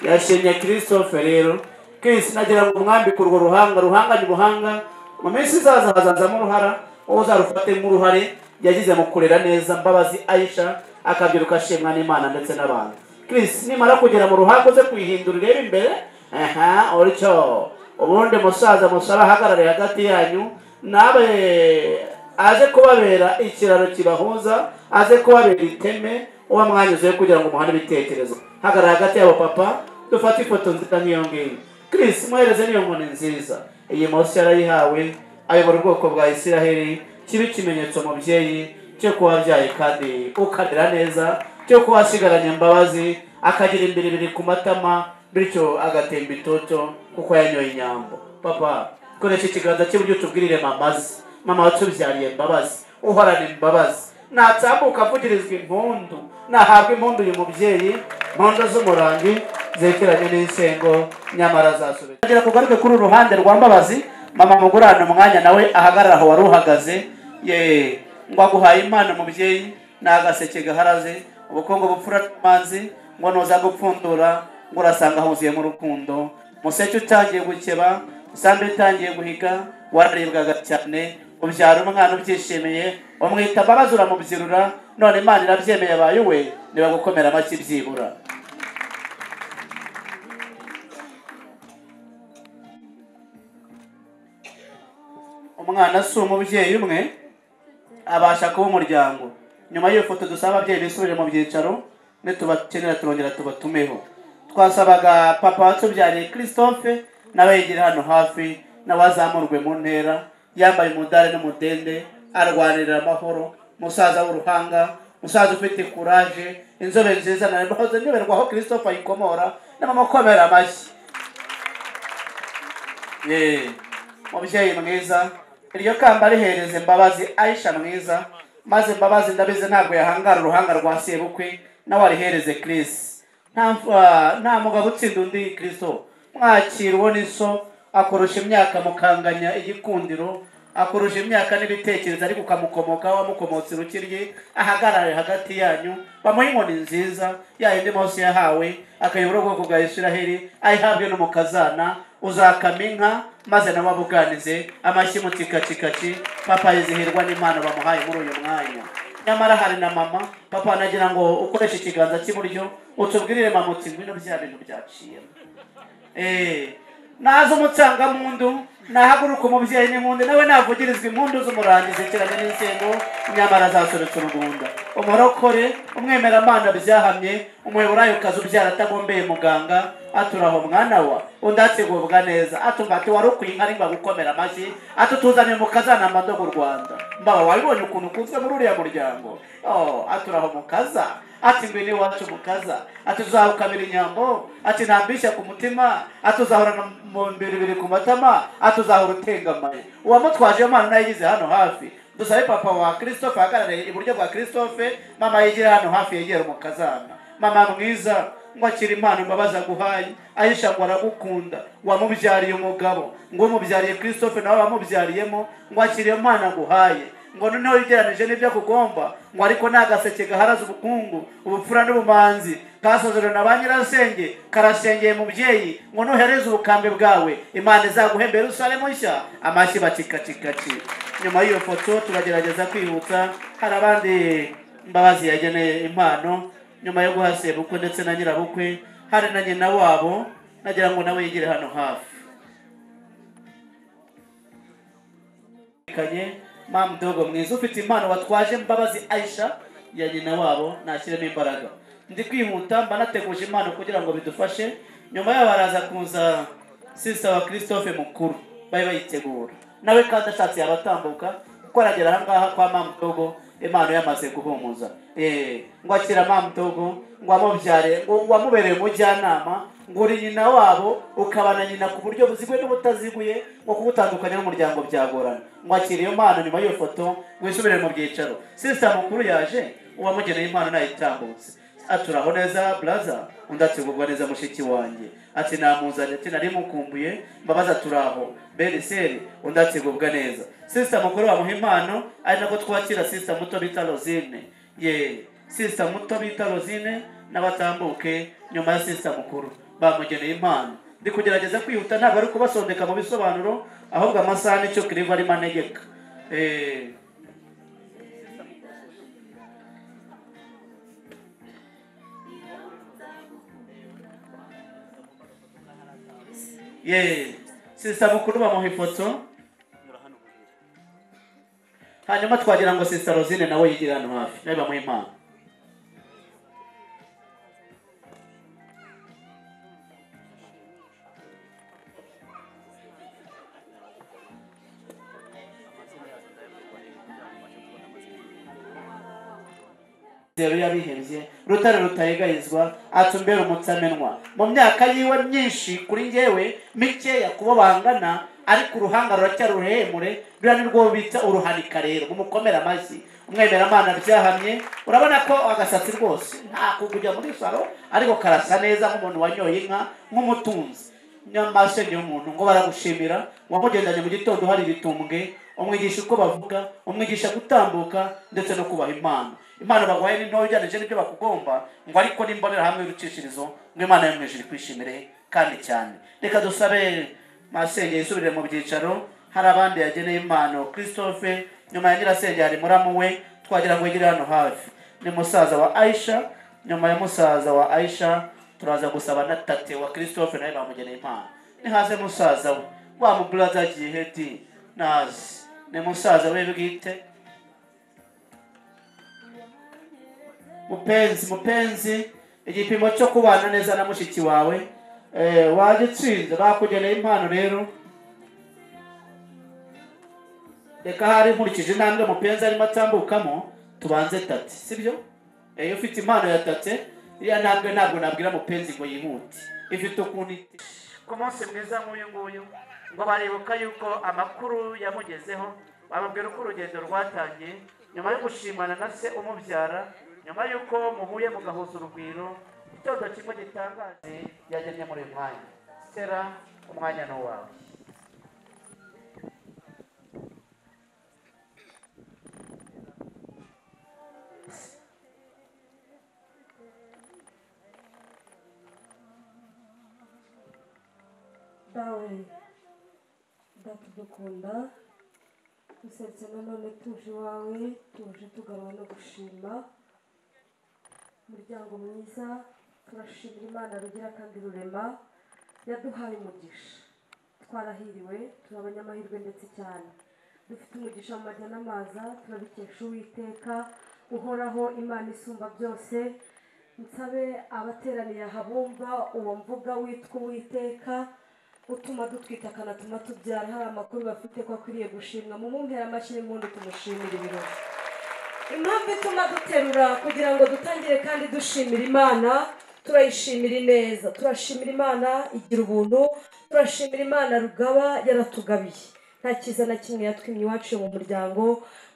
yashimye Christophe rero Chris nagira ngo umwambike urwo ruhanga ni buhanga mu minsi izaza hazazamo uruhara wowe uzarufatemo uruhare yagize mu kurera neza Mbabazi Aisha akabyiruka ashimwa n'Imana ndetse n'abantu Chris nimara kugera mu ruhango ze kwihindura urebe imbere oricyo ubundi musaza musaba ahagarare hagati yanyu nabe aje kubabera ikiraro kibahuza aje kubabera iteme uwa mwanyuze kugira ngo muhane ibitekerezo hagarara hagati yabo papa dufate ifoto nzita niyo ngiyo Chris muhereze niyo nkoni nziza iyi Mose yarayihawe ayobora ubwoko bwa Isiraheli kibe ikimenyetso mubyeyi cyo kuwabyaye kandi ukarera neza cyo kuwasigaranye Mbabazi akagira imbere biri ku matama bityo agatemba itoto kuko yanyoye inyambo papa koresha ikiganza cy'iburyo tubwirire mama watubyariye Mbabazi uhorana Mbabazi natsambuka avugirizwa impundu nahabwa impundu uyu mubyeyi impundu z'umurangi zekeranye n'insengo nyamara zasubira agira kugaruke kuri uruhande rwa Mbabazi mama mugurana umwanya nawe ahagarara aho wari uhagaze ngo aguhaye impano mubyeyi n'agaseke gaharaze ubukungu bupfura n'amanzi ngo noza gupfundura ngo urasanga huzuyemo urukundo museke utangiye gukeba usambe utangiye guhiga wararibwaga cyane ubyara umwana ubyishimiye umwita Mbabazi uramubyirura none Imana irabyemeye abaye we niba gukomera amashyi byibura umwana si umubyeyi umwe abasha kuba umuryango nyuma y'iyo foto dusaba ababyeyi bisubire mu byicaro nitubakenera turongera tubatumeho twasabaga papa watubyariye Christophe nawe yigira hano hafi nawe azamurwe mu ntera yambaye umudari n'umudende arwanirira amahoro musaza w'uruhanga musaza ufite courage inzobe nziza na Mbabazi ntiberwaho Christophe ayikomora n'amakomera amashyi mubyeyi mwiza iryo kamba rihereze Mbabazi Aisha mwiza maze Mbabazi ndabize ntabwo yahangara uruhanga rwa sebukwe nawe arihereze Chris nta mugabo utsinda undi Kristo mwakira uwo niso akurusha imyaka mukanganya igikundiro akurusha imyaka n'ibitekerezo ariko ukamukomoka wamukomotse urukirye ahagarare hagati yanyu bamuha inkoni nziza yayindi Mose yahawe akayobora ubwoko bwa Isiraheli ayihabwe n'umukazana uzakama inka maze nawe abuganize amashyi mutikacikaci papa yizihirwa n'Imana bamuhaye muri uyu mwanya nyamara hari na mama papa nagira ngo ukoreshe ikiganza cy'iburyo utubwirire mama uti ngwino bya bintu byaciye nazo umutsangamundu nahaguruka umubyeyi n'impundu nawe navugirizwa impundu z'umurangizi kiranye n'insengo nyamara zasobetse urugunda umurokore umwemeramana byahamye umuheburayokazi ubyara atagombeye muganga aturaho mwana wa undi ategurwa neza atumva ati wari ukwiye inka nimba gukomera amashyi atutuzaniye mu kazana amadogo u Rwanda mbaba wabibonye ukuntu ukunzwe muri uriya muryango aturaho mukaza ati ngwino iwacu mukaza ati tuzahukamira inyambo ati ntambishya ku mutima atuzahorana mu mbere biri ku matama atuzahora utengamaye uwamutwaje iyo mpano nayigize hano hafi dusabe papa wa Christophe ahagarare iburyo bwa Christophe mama yigira hano hafi yegera umukazana mama mwiza ngo akira impano Mbabazi aguhaye Aisha ngo aragukunda wamubyariye umugabo ngo umubyariye Christophe nawe wamubyariyemo ngo akira iyo mpano aguhaye ngo noneho yigeranije n'ibyo kugomba ngo ariko n'agaseke gaharaza ubukungu ubupfura n'ubumanzi kasozero na ba nyirasenge karasengeye mubyeyi ngo nuhereze ubukambe bwawe Imana izaguhembe Yerusalemu nshya amashyi batikacikaci nyuma y'iyo foto turagerageza kwihuta hari abandi Mbabazi yageneye impano nyuma yo guha sebukwe ndetse na nyirabukwe hari na nyina wabo nagira ngo nawe yigire hano hafi twumvikanye mama dogo mwiza ufite impano watwaje Mbabazi Aisha ya nyina wabo nashyiremo imbaraga ndi kwihuta mba nateguje impano kugira ngo bidufashe nyuma yaho baraza kuza sister wa Christophe mukuru bari bayitegura nawe kandi ashatse yabatambuka kuko aragera aha ngaha kwa mama dogo impano yamaze guhumuza ngo akira mama dogo ngo amubyare ngo wamubereye umujyanama ngo uri nyina wabo ukabana nyina ku buryo buziguye n'ubutaziguye ngo kubutandukanya n'umuryango byagorana ngo akira iyo mpano nyuma y'iyo foto ngo isubire mu byicaro sister mukuru yaje uwamugeneye impano nayitambutse aturaho neza blaza undi ategurwa neza mushiki wanjye ati namuzanye ati nari mukumbuye Mbabazi aturaho beriseri undi ategurwa neza sister mukuru bamuha impano ari nako twakira sister muto bita Rosine sister muto bita Rosine n'abatambuke nyuma ya sister mukuru bamugeneye impano ndi kugerageza kwihuta ntabwo ari kubasondeka mu bisobanuro ahubwo amasaha nicyo kiriva ari manegeka sister mukuru bamuha ifoto hanyuma twagira ngo sister Rosine nawe yigira hano hafi nawe bamuha impano zero yabihebye rutare rutayegayizwa atumbera umutsamenwa mu myaka yiwe myinshi kuri njyewe mikeya kubo bangana ariko uruhanga ruracyari ruhemure ruriya nirwo bita uruhanika rero mumukomera amashyi umwemeramana byahamye urabona ko agasatsi rwose nta kujya muri salo ariko karasa neza nk'umuntu wanyoye inka nk'umutunzi nyamashenge y'umuntu ngo baragushimira wamugendanye mu gitondo hari ibitumbwe umwigisha uko bavuga umwigisha gutambuka ndetse no kubaha impano bagwaye ni ntoya ugereranije n'ibyo bakugomba ngo ariko n'imbonera hamwe y'urucishirizo ngo Imana yo mwijuru kwishimire kandi cyane reka dusabe masenge yisubirire mu byicaro hari abandi yageneye impano Christophe nyuma ya nyirasenge hari muramu we twagira ngo yigire hano hafi ni musaza wa Aisha nyuma ya musaza wa Aisha turaza gusaba na tate wa Christophe nawe bamugeneye impano ni haze musaza we wa mu brother Giheti nazi ni musaza we bwite mupenzi igipimo cyo kubana neza na mushiki wawe wagitsinze bakugeneye impano rero reka hari nkurikije intambwe mupenzi arimo atambukamo tubanze tate sibyo iyo ufite impano ya tate iriya ntambwe ntabwo nabwira mupenzi ngo yihute ifite ukuntu ku munsi mwiza nk'uyu nguyu ngo baribuka yuko amakuru yamugezeho bababwira uko urugendo rwatangiye nyuma yo gushimana na se umubyara nyuma yuko muhuye mugahuza urugwiro icyondo kimwe gitangaje yagennye muri uyu mwanya Stella umwanya ni uwawe dawe ndatudukunda dusetse nanone tuje iwawe tuje tugarura no gushima umuryango mwiza turashimira Imana rugira kandi rurema yaduhaye umugisha twarahiriwe turi abanyamahirwe ndetse cyane dufite umugisha mu majya n'amaza turabikesha Uwiteka uhoraho Imana isumba byose nsabe abateraniye aha bumva uwo mvuga witwa Uwiteka utuma dutwita akanatuma tubyara hari amakuru bafite ko akwiriye gushimwa mu mumpera amashyi n'impundu tumushimira ibirori impamvu ituma duterura kugira ngo dutangire kandi dushimira Imana turayishimira ineza turashimira Imana igira ubuntu turashimira Imana rugaba yaratugabiye nta cyiza na kimwe yatwimye iwacu mu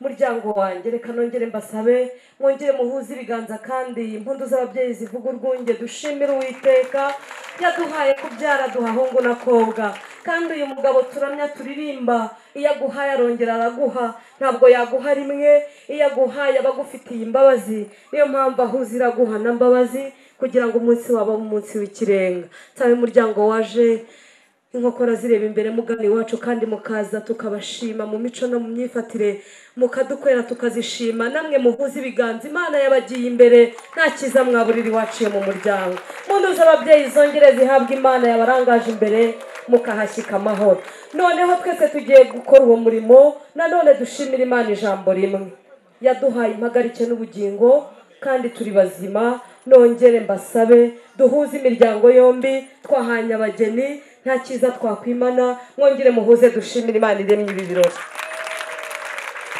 muryango wanjye reka nongere mbasabe mwongere muhuze ibiganza kandi impundu z'ababyeyi zivuga urwunge dushimira Uwiteka yaduhaye kubyara duhahungu n'akobwa kandi uyu mugabo turamya turirimba iyo aguhaye arongera araguha ntabwo yaguha rimwe iyo aguhaye aba agufitiye imbabazi niyo mpamvu ahuze iraguha na mbabazi kugira ngo umunsi waba umunsi w'ikirenga nsabe umuryango waje inkokora zireba imbere mugani wacu kandi mukaza tukabashima mu mico no mu myifatire mukadukwera tukazishima namwe muhuze ibiganza Imana yabagiye imbere nta cyiza mwaburira iwaciye mu muryango mundu z'ababyeyi zongere zihabwa Imana yabarangaje imbere mukahashyika amahoro. Noneho twese tugiye gukora uwo murimo, nanone dushimira Imana ijambo rimwe yaduhaye impagarike n'ubugingo kandi turi bazima. Nongere mbasabe duhuze imiryango yombi, twahanye abageni, nta cyiza twakwimana. Mwongere muhuze dushimira Imana iremye ibi birori.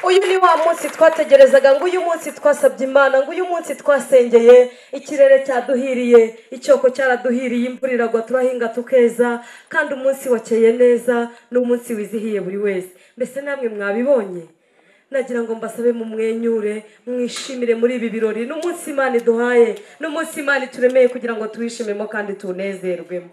Uyu ni wa munsi twategerezaga, ngo uyu munsi twasabye Imana, ngo uyu munsi twasengeye, ikirere cyaduhiriye, icyoko cyaraduhiriye, imvura iragwa turahinga tukeza, kandi umunsi wakeye neza, n'umunsi wizihiye buri wese. Mbese namwe mwabibonye? Nagira ngo mbasabe mu mwenyure, mwishimire muri ibi birori. N'umunsi Imana iduhaye, n'umunsi Imana ituremeye kugira ngo tuwishimemo kandi tunezerwemo.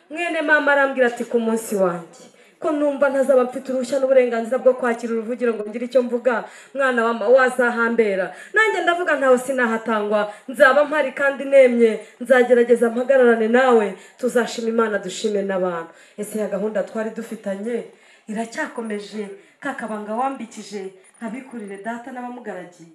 Mwene mama arambwira ati ku munsi wanjye ko numva ntazaba mfite uruhushya n'uburenganzira bwo kwakira uruvugiro ngo ngire icyo mvuga, mwana wa mama wazahambera. Nanjye ndavuga ntawe sinahatangwa, nzaba mpari kandi nemye, nzagerageza mpagararane nawe, tuzashima Imana dushime n'abantu. Ese ya gahunda twari dufitanye iracyakomeje? Kakabanga wambikije nkabikurire data n'abamugaragiye.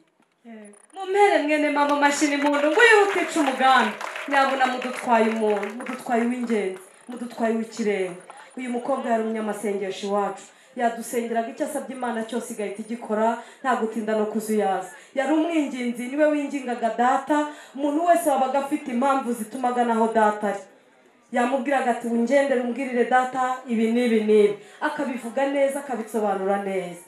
Mumere mwene mama mashini impundu ngo yihutishe umugambi. Nyabuna mudutwaye umuntu, mudutwaye uw'ingenzi, mudutwaye w'ikirenga. Uyu mukobwa yari umunyamasengesho iwacu, yadusengeraga icyo asabye Imana cyose igahita igikora, nta gutinda no kuzuyaza. Yari umwinginzi, niwe wingingaga data. Umuntu wese wabaga afite impamvu zitumaga naho data ari, yamubwiraga ati ungendere umbwirire data ibi n'ibi n'ibi, akabivuga neza, akabisobanura neza.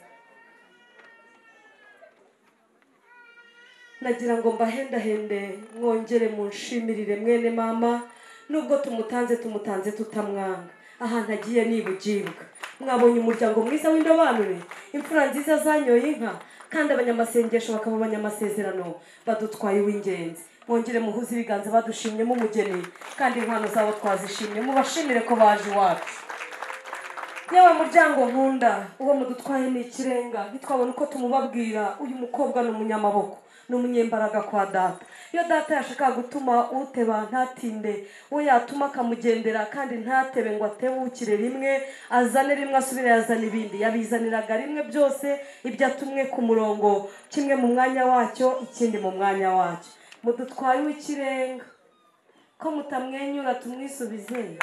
Nagira ngo mbahendahende mwongere munshimirire mwene mama, nubwo tumutanze tutamwanga. Ahantu agiye nibugibwa. Mwabonye umuryango mwiza w'indobanure, imfura nziza zanyoye inka, kandi abanyamasengesho bakaba abanyamasezerano, badutwaye uw'ingenzi. Mwongere muhuze ibiganza badushimyemo umugeni, kandi inkwano zabo twazishimye, mubashimire ko baje iwacu. Yewe muryango nkunda, uwo mudutwaye ni ikirenga, ntitwabona uko tumubabwira. Uyu mukobwa ni umunyamaboko, ni umunyembaraga kwa data. Iyo data yashakaga gutuma uteba ntatinde, we yatuma akamugendera kandi ntatebe ngo atebukire rimwe, azane rimwe asubire yazana ibindi. Yabizaniraga rimwe byose, ibyo atumwe ku murongo, kimwe mu mwanya wacyo, ikindi mu mwanya wacyo. Mudutwaye w'ikirenga, ko mutamwenyura tumwisubize.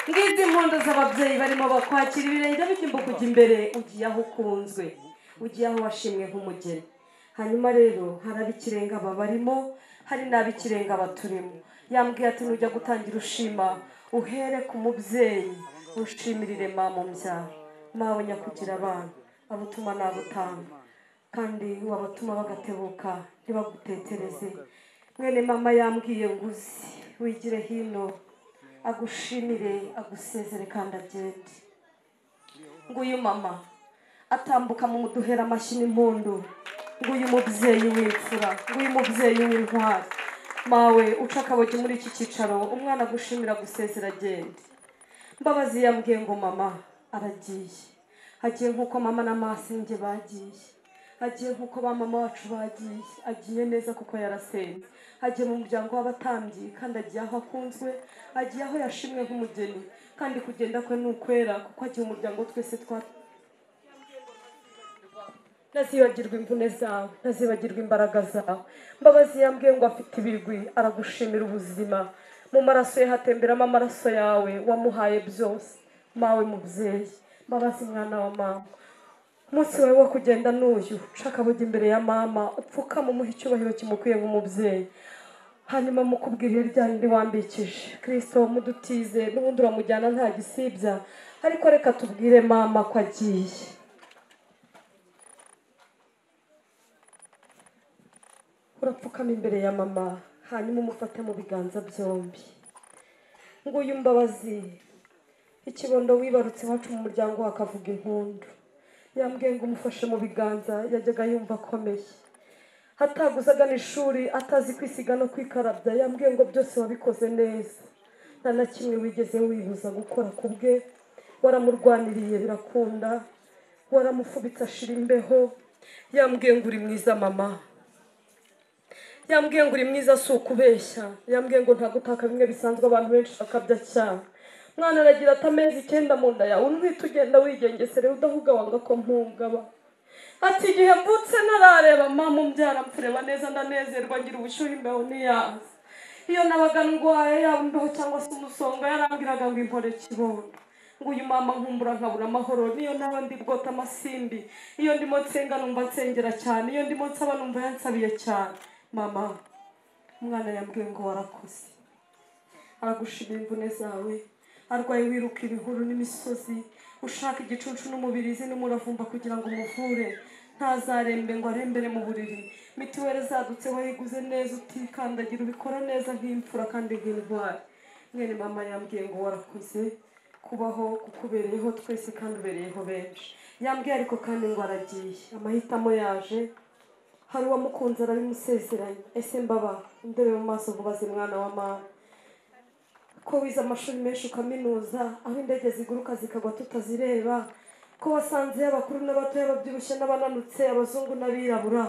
Ngizi impundu z'ababyeyi barimo bakwakira, ibirenge bigimba kujya imbere. Ugiye aho ukunzwe, ugiye aho washimwe nk'umugeni. Hanyuma rero hari ab'ikirenga babarimo, hari n'ab'ikirenga baturimo. Yambwiye ati nujya gutangira ushima, uhere ku mubyeyi, ushimirire mama umbyara. Mawe nyakugira abana, abutuma n'abutanga, kandi wabatuma bagatebuka ntibagutetereze. Mwene mama yambwiye ngo uzi wigire hino, agushimire, agusezere kandi agende. Nguyu mama atambuka mu muduhera amashyi n'impundu. Nguyu mubyeyi w'imfura, nguyu mubyeyi w'intwari. Mawe uca akabogi muri iki cyicaro, umwana agushimira, agusezera agende. Mbabazi yambwiye ngo mama aragiye, agiye nk'uko mama na masenge bagiye, agiye nk'uko ba mama wacu bagiye. Agiye neza kuko yarasenze, agiye mu muryango w'abatambyi, kandi agiye aho akunzwe, agiye aho yashimwe nk'umugeni, kandi kugenda kwe ni ukwera, kuko agiye umuryango twese ntazibagirwa imvune zawe, ntazibagirwa imbaraga zawe. Mbabazi yambwiye ngo afite ibigwi, aragushimira ubuzima. Mu maraso ye hatemberamo amaraso yawe, wamuhaye byose. Mawe mubyeyi, Mbabazi mwana wa mama, umunsi wawe wo kugenda n'uyu, ushaka bujya imbere ya mama, upfukama umuha icyubahiro kimukwiye nk'umubyeyi. Hanyuma mukubwirire rya rindi wambikije. Kristo mudutize, n'ubundi uramujyana nta gisibya, ariko reka tubwire mama ko agiye. Urapfukama imbere ya mama, hanyuma umufate mu biganza byombi. Nguyu Mbabazi, ikibondo wibarutse iwacu mu muryango akavuga impundu. Yambwiye ngo umufashe mu biganza, yajyaga yumva akomeye. Hataguzaga n'ishuri, atazi kwisiga no kwikarabya. Yambwiye ngo byose wabikoze neza, nta na kimwe wigeze wibuza gukora ku bwe. Waramurwaniriye birakunda, waramufubitse ashira imbeho. Yambwiye ngo uri mwiza mama, yambwiye ngo uri mwiza si ukubeshya. Yambwiye ngo ntagutaka bimwe bisanzwe abantu benshi bakabya cyane. Mwana aragira ati amezi 9 mu nda yawe, unwite ugenda wigengesere, udahuga wanga ko mpungaba. Ati igihe mvutse narareba mama umbyara mfureba neza, ndanezerwa ngira ubushyuhe imbeho niyaza. iyo nabaga ndwaye yaba imbeho cyangwa se umusonga yarambwiraga ngo inkore kibondo ngo uyu mama nkumbura nkabura amahoro. Niyo naba ndi bwota amasimbi, iyo ndimo nsenga numva nsengera cyane, iyo ndimo nsaba numva yansabiye cyane. Mama, umwana yambwiye ngo warakoze, aragushima imvune zawe, arwaye wiruka ibihuru n'imisozi, ushaka igicucu n'umubirizi n'umuravumba kugira ngo umuvure, ntazarembe ngo arembere mu buriri. Mitiweli zadutse wayiguze neza utikandagira, ubikora neza nk'imfura kandi nk'intwari. Mwene mama yambwiye ngo warakoze kubaho kukubereyeho twese kandi ubereyeho benshi. Yambwiye ariko kandi ngo aragiye, amahitamo yaje, hari uwamukunze arabimusezeranya. Ese mbaba ndebe mu maso nkubaze mwana wa mama, ko wize amashuri menshi ukaminuza, aho indege ziguruka zikagwa tutazireba, ko wasanze abakuru n'abatoya, ababyibushye n'abananutse, abazungu n'abirabura,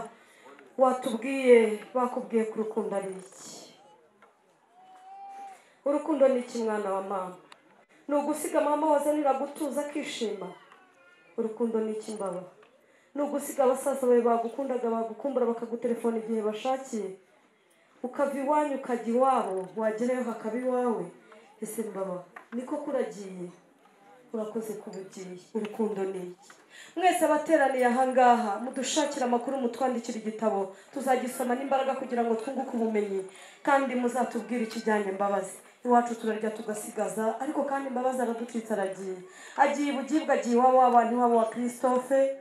watubwiye bakubwiye ko urukundo ari iki? Urukundo ni iki mwana wa mama? Ni ugusiga mama wazanira gutuza akishima? Urukundo ni iki mbaba? Ni ugusiga abasaza bawe bagukundaga bagukumbura bakagutelefona igihe bashakiye, ukava iwanyu ukajya iwabo, wagerayo hakaba iwawe? Ese mbaba niko kuragiye? Urakoze kubugiye. Urukundo ni iki? Mwese abateraniye ahangaha mudushakira amakuru, mutwandikira igitabo tuzagisoma n'imbaraga kugira ngo twunguke ubumenyi, kandi muzatubwire ikijyanye Mbabazi. Iwacu turarya tugasigaza, ariko kandi Mbabazi aradutwitse aragiye, agiye ibugibwa, agiye iwabo w'abantu, iwabo wa Christophe.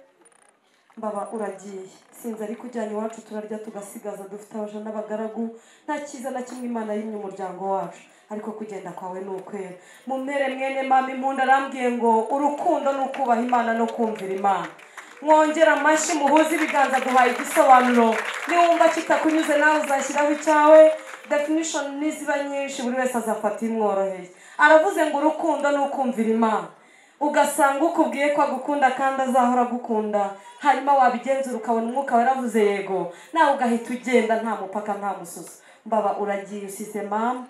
Mbaba uragiye, sinzi ariko ujyanye iwacu turarya tugasigaza, dufite abaja n'abagaragu, nta cyiza na kimwe Imana yimye umuryango wacu, ariko kugenda kwawe ni ukwera. Mumpere mwene mama impundu arambwiye ngo urukundo ni ukubaha Imana no kumvira Imana. Mwongera amashyi muhuze ibiganza, duhaye igisobanuro. Niwumva kitakunyuze nawe uzashyiraho icyawe. Definition niziba nyinshi buri wese azafata imworoheye. Aravuze ngo urukundo ni ukumvira Imana. Ugasanga ukubwiye ko agukunda kandi azahora agukunda, hanyuma wabigenzura ukabona umwuka waravuze yego, nawe ugahita ugenda nta mupaka nta mususu. Mbaba uragiye usize mama.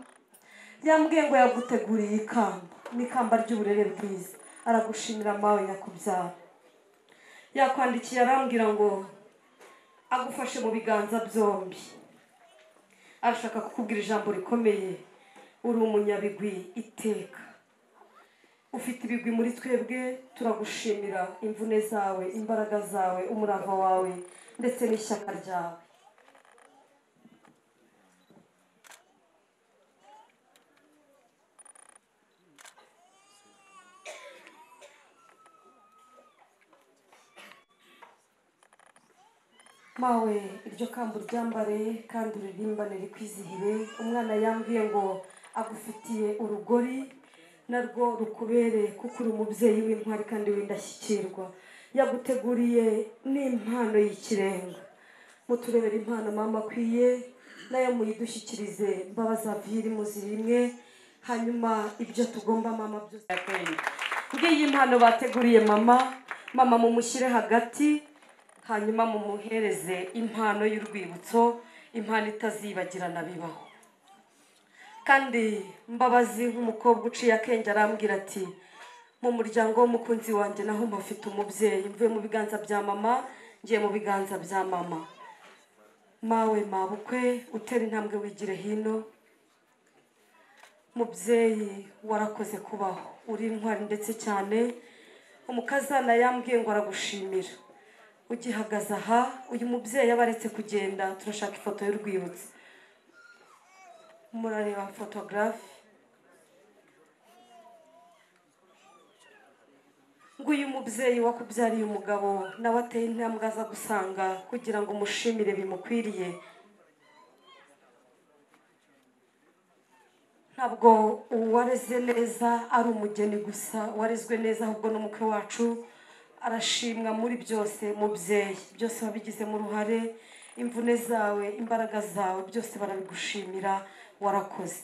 Yambwiye ngo yaguteguriye ikamba, n'ikamba ry'uburere bwiza, aragushimira mawe nyakubyara. Yakwandikiye arambwira ngo agufashe mu biganza byombi, arashaka kukubwira ijambo rikomeye. Uri umunyabigwi iteka, ufite ibigwi muri twebwe, turagushimira imvune zawe, imbaraga zawe, umurava wawe ndetse n'ishyaka ryawe. Mawe iryo kamba uryambare kandi uririmbane rikwizihire. Umwana yambwiye ngo agufitiye urugori, narwo rukubere kuko uri umubyeyi w'intwari kandi w'indashyikirwa. Yaguteguriye n'impano y'ikirenga. Muturebere impano mama akwiye, nayo muyidushyikirize. Mbabazi avire muzirimwe, hanyuma ibyo tugomba mama byose yakweye. Ngiyi impano bateguriye mama, mama mumushyire hagati, hanyuma mumuhereze impano y'urwibutso, impano itazibagirana bibaho. Kandi Mbabazi nk'umukobwa uciye akenge arambwira ati mu muryango w'umukunzi wanjye naho mpafite umubyeyi, mvuye mu biganza bya mama ngiye mu biganza bya mama. Mawe mabukwe utera intambwe wigire hino. Mubyeyi warakoze kubaho, uri intwari ndetse cyane. Umukazana yambwiye ngo aragushimira. Ugihagaze aha, uyu mubyeyi yabaretse kugenda, turashaka ifoto y'urwibutso. Murareba photographe. Ngo uyu mubyeyi wakubyariye umugabo nawe ateye intambwe aza gusanga kugira ngo umushimire bimukwiriye. Ntabwo uwareze neza ari umugeni gusa, warezwe neza ahubwo n'umukwe wacu arashimwa muri byose. Mubyeyi byose wabigizemo uruhare, imvune zawe, imbaraga zawe byose barabigushimira, warakoze.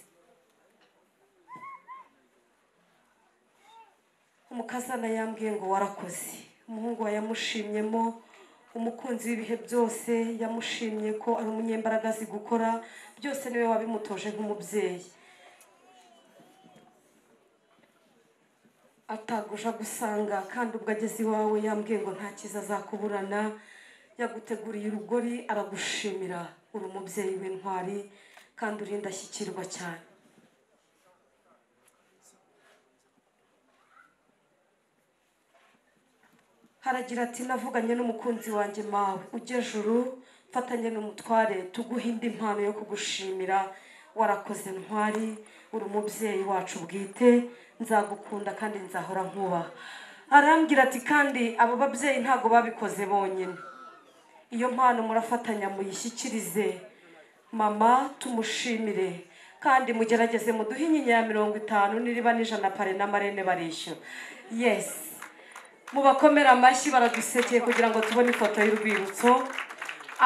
Umukazana yambwiye ngo warakoze. Umuhungu we yamushimyemo, umukunzi w'ibihe byose yamushimye ko ari umunyembaraga azi gukora, byose niwe wabimutoje nk'umubyeyi. Ataguja gusanga kandi ubwo ageze iwawe yambwiye ngo nta cyiza azakuburana. Yaguteguriye urugori aragushimira, uri umubyeyi w'intwari kandi uri indashyikirwa cyane. Haragira ati navuganye n'umukunzi wanjye mawe ujye juru mfatanye n'umutware tuguhe indi mpano yo kugushimira warakoze ntwari uri umubyeyi wacu bwite nzagukunda kandi nzahora nkubaha. Arambwira ati kandi abo babyeyi ntago babikoze bonyine, iyo mpano murafatanya muyishyikirize mama tumushimire kandi mugerageze muduhe inyinya ya 50 niriba n'ijana pare na marene barishyura. Yes, mubakomera amashyi baradusekeye kugira ngo tubone ifoto y'urwibutso.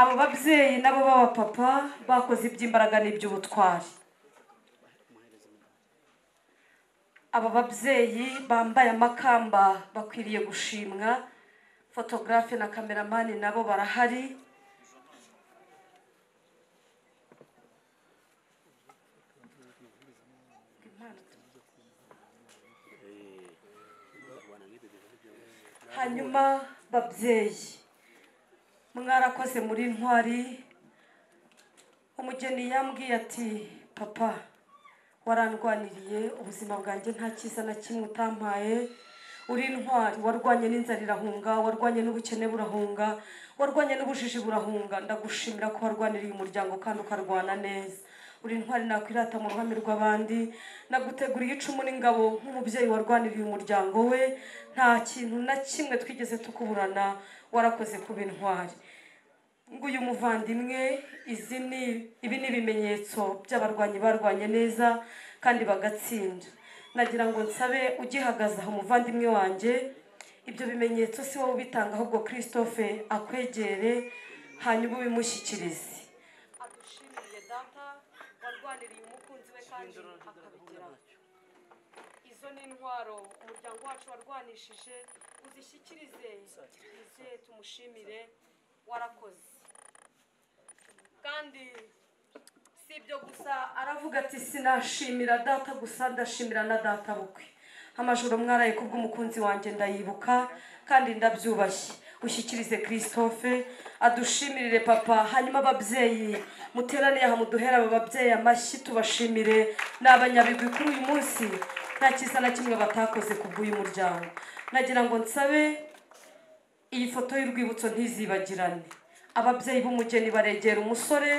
Abo babyeyi nabo baba papa bakoze iby'imbaraga n'iby'ubutwari. Aba babyeyi bambaye amakamba bakwiriye gushimwa. Photographe na cameraman nabo barahari. Hanyuma babyeyi mwarakoze muri ntwari. Umugeni yambwiye ati papa warandwaniriye ubuzima bwanjye nta cyiza na kimwe utampaye, uri intwari, warwanye n'inzara irahunga, warwanye n'ubukene burahunga, warwanye n'ubujiji burahunga. Ndagushimira ko warwaniriye umuryango kandi ukarwana neza. Uri intwari nakwirata mu ruhame rw'abandi. Naguteguriye icumu n'ingabo nk'umubyeyi warwaniriye umuryango we, nta kintu na kimwe twigeze tukuburana, warakoze kuba intwari. Nguyu muvandimwe ibi ni ibimenyetso by'abarwanyi barwanye neza kandi bagatsinda. Nagira ngo nsabe ugihagaze aho umuvandimwe wanjye, ibyo bimenyetso si wowe ubitanga ahubwo Christophe akwegere hanyuma ubimushyikirize. Adushimire data warwaniriye umukunzi we kandi akabigeraho. Izo ni intwaro umuryango wacu warwanishije, uzishyikirize ize tumushimire warakoze. Kandi si ibyo gusa, aravuga ati sinashimira data gusa ndashimira na data bukwe. Amajoro mwaraye kubw'umukunzi wanjye ndayibuka kandi ndabyubashye. Ushyikirize Christophe adushimirire papa, hanyuma ababyeyi muteraniye aha muduhera aba babyeyi amashyi tubashimire. N'abanyabigwi kuri uyu munsi nta cyiza na kimwe batakoze kubw'uyu muryango. Nagira ngo nsabe iyi foto y'urwibutso ntizibagirane. Ababyeyi b'umugeni baregera umusore,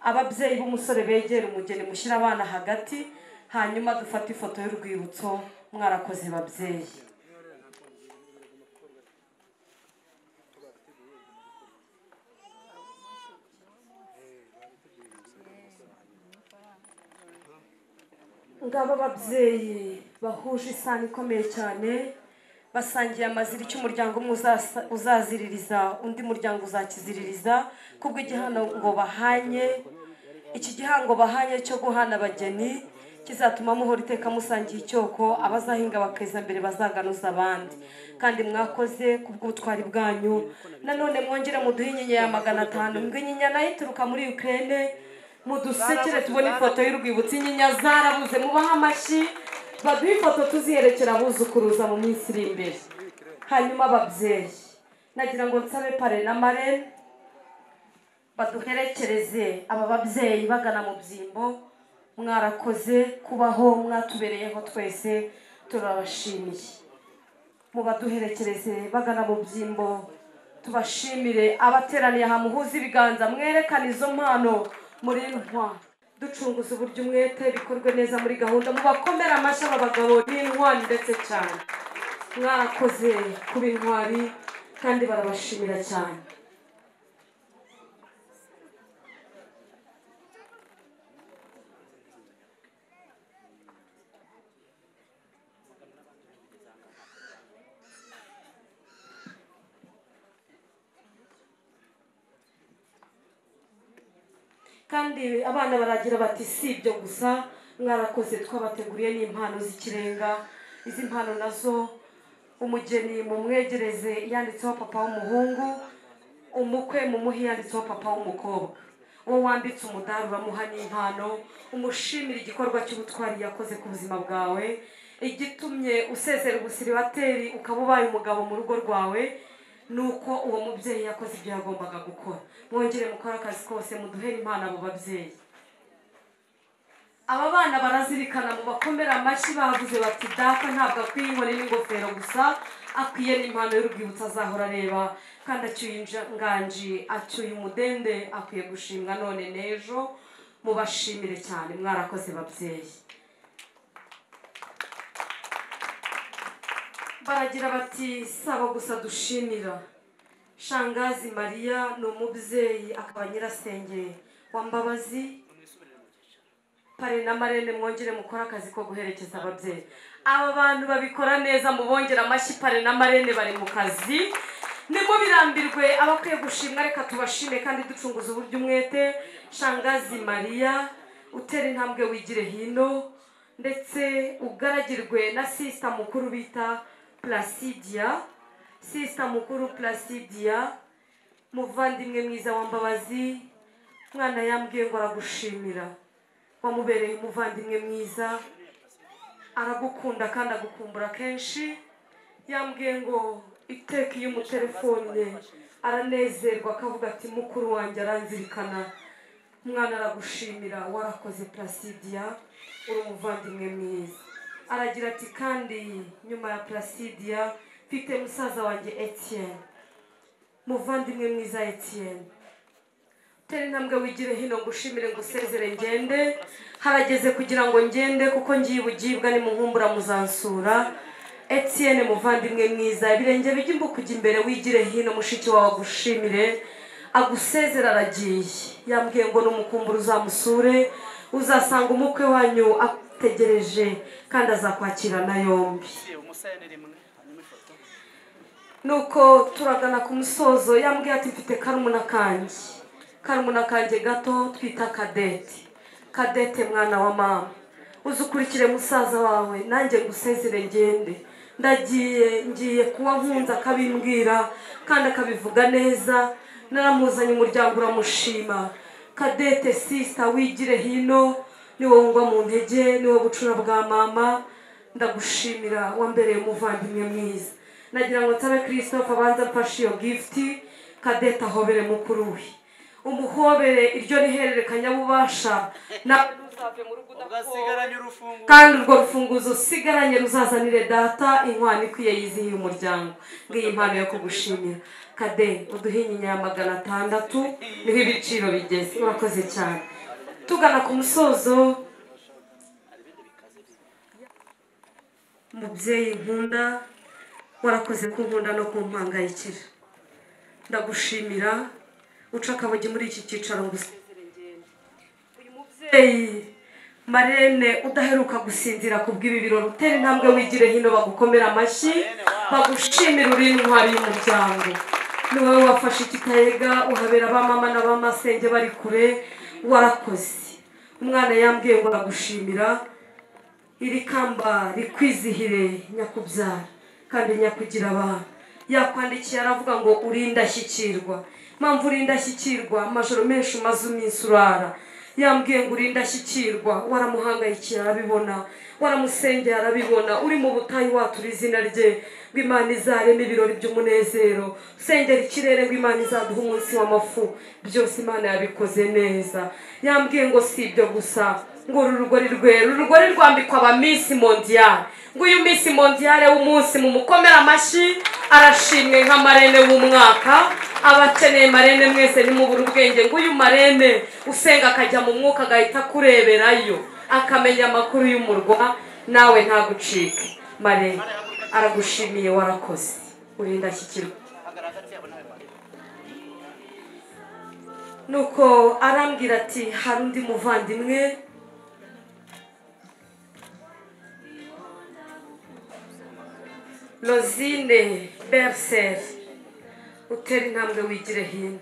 ababyeyi b'umusore begera umugeni, mushyira abana hagati hanyuma dufate ifoto y'urwibutso. Mwarakoze babyeyi. Ngaba ababyeyi bahuje isano ikomeye cyane, basangiye amaziri cy'umuryango umwe uzaziririza undi muryango uzakiziririza kubwo igihango bahanye. Iki gihango bahanye cyo guhana abageni kizatuma muhora iteka musangiye icyoko, abazahinga bakeza mbere bazaganuza abandi. Kandi mwakoze kubw'ubutwari bwanyu. Nanone mwongere muduhe inyinya ya 500. Ngo inyinya nayo ituruka muri Ukraine, mudusekere tubone ifoto y'urwibutso. Inyinya zarabuze, mubaha amashyi baduhe ifoto tuziherekera abuzukuruza mu minsi iri imbere. Hanyuma ababyeyi nagira ngo nsabe pare na marene baduherekereze aba babyeyi bagana mu byimbo. Mwarakoze kubaho, mwatubereyeho, twese turabashimiye. Mubaduherekereze bagana mu byimbo tubashimire. Abateraniye aha muhuze ibiganza mwerekana izo mpano muri ntwari. Ducunguza uburyo umwete bikorwe neza muri gahunda. Mubakomera amashyi aba bagabo n'intwari ndetse cyane. Mwarakoze kuba intwari kandi barabashimira cyane. Kandi abana baragira bati si ibyo gusa, mwarakoze twabateguriye n'impano z'ikirenga. Izi mpano nazo umugeni mumwegereze yanditseho papa w'umuhungu, umukwe mumuhe yanditseho papa w'umukobwa. Uwo wambitse umudari uramuha n'impano, umushimira igikorwa cy'ubutwari yakoze ku buzima bwawe, igitumye usezera ubusiribateri ukaba ubaye umugabo mu rugo rwawe, nuko uwo mubyeyi yakoze ibyo yagombaga gukora. Mwongere mukora akazi kose muduhere impano abo babyeyi. aba bana barazirikana mu bakomera amashyi bavuze bati data ntabwo akwiye inkoni n'ingofero gusa akwiye n'impano y'urwibutso azahora areba kandi acyuye inganji acyuye umudende akwiye gushimwa none n'ejo mubashimire cyane mwarakoze babyeyi. baragira bati saba gusa dushimira Shangazi Maria ni umubyeyi akaba nyirasenge wa Mbabazi pare na marene mwongere mukora akazi ko guherekeza ababyeyi. Aba bantu babikora neza mubongera amashyi pare na marene bari mu kazi nimo birambirwe abakwiye gushimwa reka tubashime kandi ducunguza uburyo umwete. Shangazi Maria utera intambwe wigire hino ndetse ugaragirwe na sister mukuru bita Placidia. Sister mukuru Placidia muvandimwe mwiza wa Mbabazi mwana yambwiye ngo aragushimira wamubereye umuvandimwe mwiza aragukunda kandi agukumbura kenshi. Yambwiye ngo iteka iyo umutelefone aranezerwa akavuga ati mukuru wanjye aranzirikana umwana aragushimira warakoze Placidia uri umuvandimwe mwiza. Aragira ati kandi nyuma ya Placidia mfite musaza wanjye Etienne muvandimwe mwiza Etienne tera intambwe wigire hino ngushimire ngusezere ngende harageze kugira ngo ngende kuko ngiye ubugibwa ni munkumbura muzansura. Etienne muvandimwe mwiza ibirenge bijya kujya imbere wigire hino mushiki wawe agushimire agusezera aragiye. Yambwiye ngo numukumbura uzamusure uzasanga umukwe wanyu ategereje kandi azakwakirana yombi. Nuko turagana ku musozo yambwiye ati mfite karumuna kanjye gato twita Kadete mwana wa mama uzukurikire musaza wawe nanjye gusezere ngende ngiye kuba nkunze akabimbwira kandi akabivuga neza naramuzanye umuryango uramushima. Kadete sister wigire hino niwo ngwa mu ntege niwo bucura bwa mama ndagushimira wambereye umuvandimwe mwiza. Nagira ngo nsabe Christophe abanza mfashe iyo gift Kadete ahobere mukuru we umuhobere iryo nihererekanya bubasha na uzave mu rugo kandi urwo rufunguzo sigaranye ruzazanire data inkwano ikwiye yizihiye umuryango. Ngiyi impano yo kugushimira Kade uduhinyinya ya 600 niho ibiciro bigeze. Urakoze cyane. Tugana ku musozo mubyeyi nkunda warakoze kunkunda no kumpangayikira ndagushimira uca akabogi muri iki cyicaro ngusezere ngende. Uyu mubyeyi Marene udaheruka gusinzira kubw'ibi birori utera intambwe wigire hino bagukomera amashyi bagushimira uri intwari y'umuryango. Ni wowe wafashe ikitayega uhabera abamama n'abamasenge bari kure warakoze. Umwana yambwiye ngo aragushimira iri kamba rikwizihire nyakubyara kandi nyakugira abantu. Yakwandikiye aravuga ngo urindashyikirwa mpamvu urindashyikirwa amajoro menshi umaze iminsi urara. Yambwiye ngo urindashyikirwa waramuhangayikira arabibona waramusengeye arabibona uri mu butayu watura izina rye ngo Imana izareme ibirori by'umunezero usengera ikirere ngo Imana izaduha umunsi w'amafu byose Imana yabikoze neza. Yambwiye ngo si ibyo gusa ngo urugori rwambikwa aba Miss Mondial ngo uyu Miss Mondial w'umunsi mu mukomera amashyi arashimwe nka marene w'umwaka. Abakeneye marene mwese nimubura ubwenge ngo uyu marene usenga akajya mu mwuka agahita kureberayo akamenya amakuru y'umurwa nawe ntagucike. Marene aragushimiye warakoze urindashyikirwa. Nuko arambwira ati hari undi muvandimwe Rosine Berser utera intambwe wigire hino.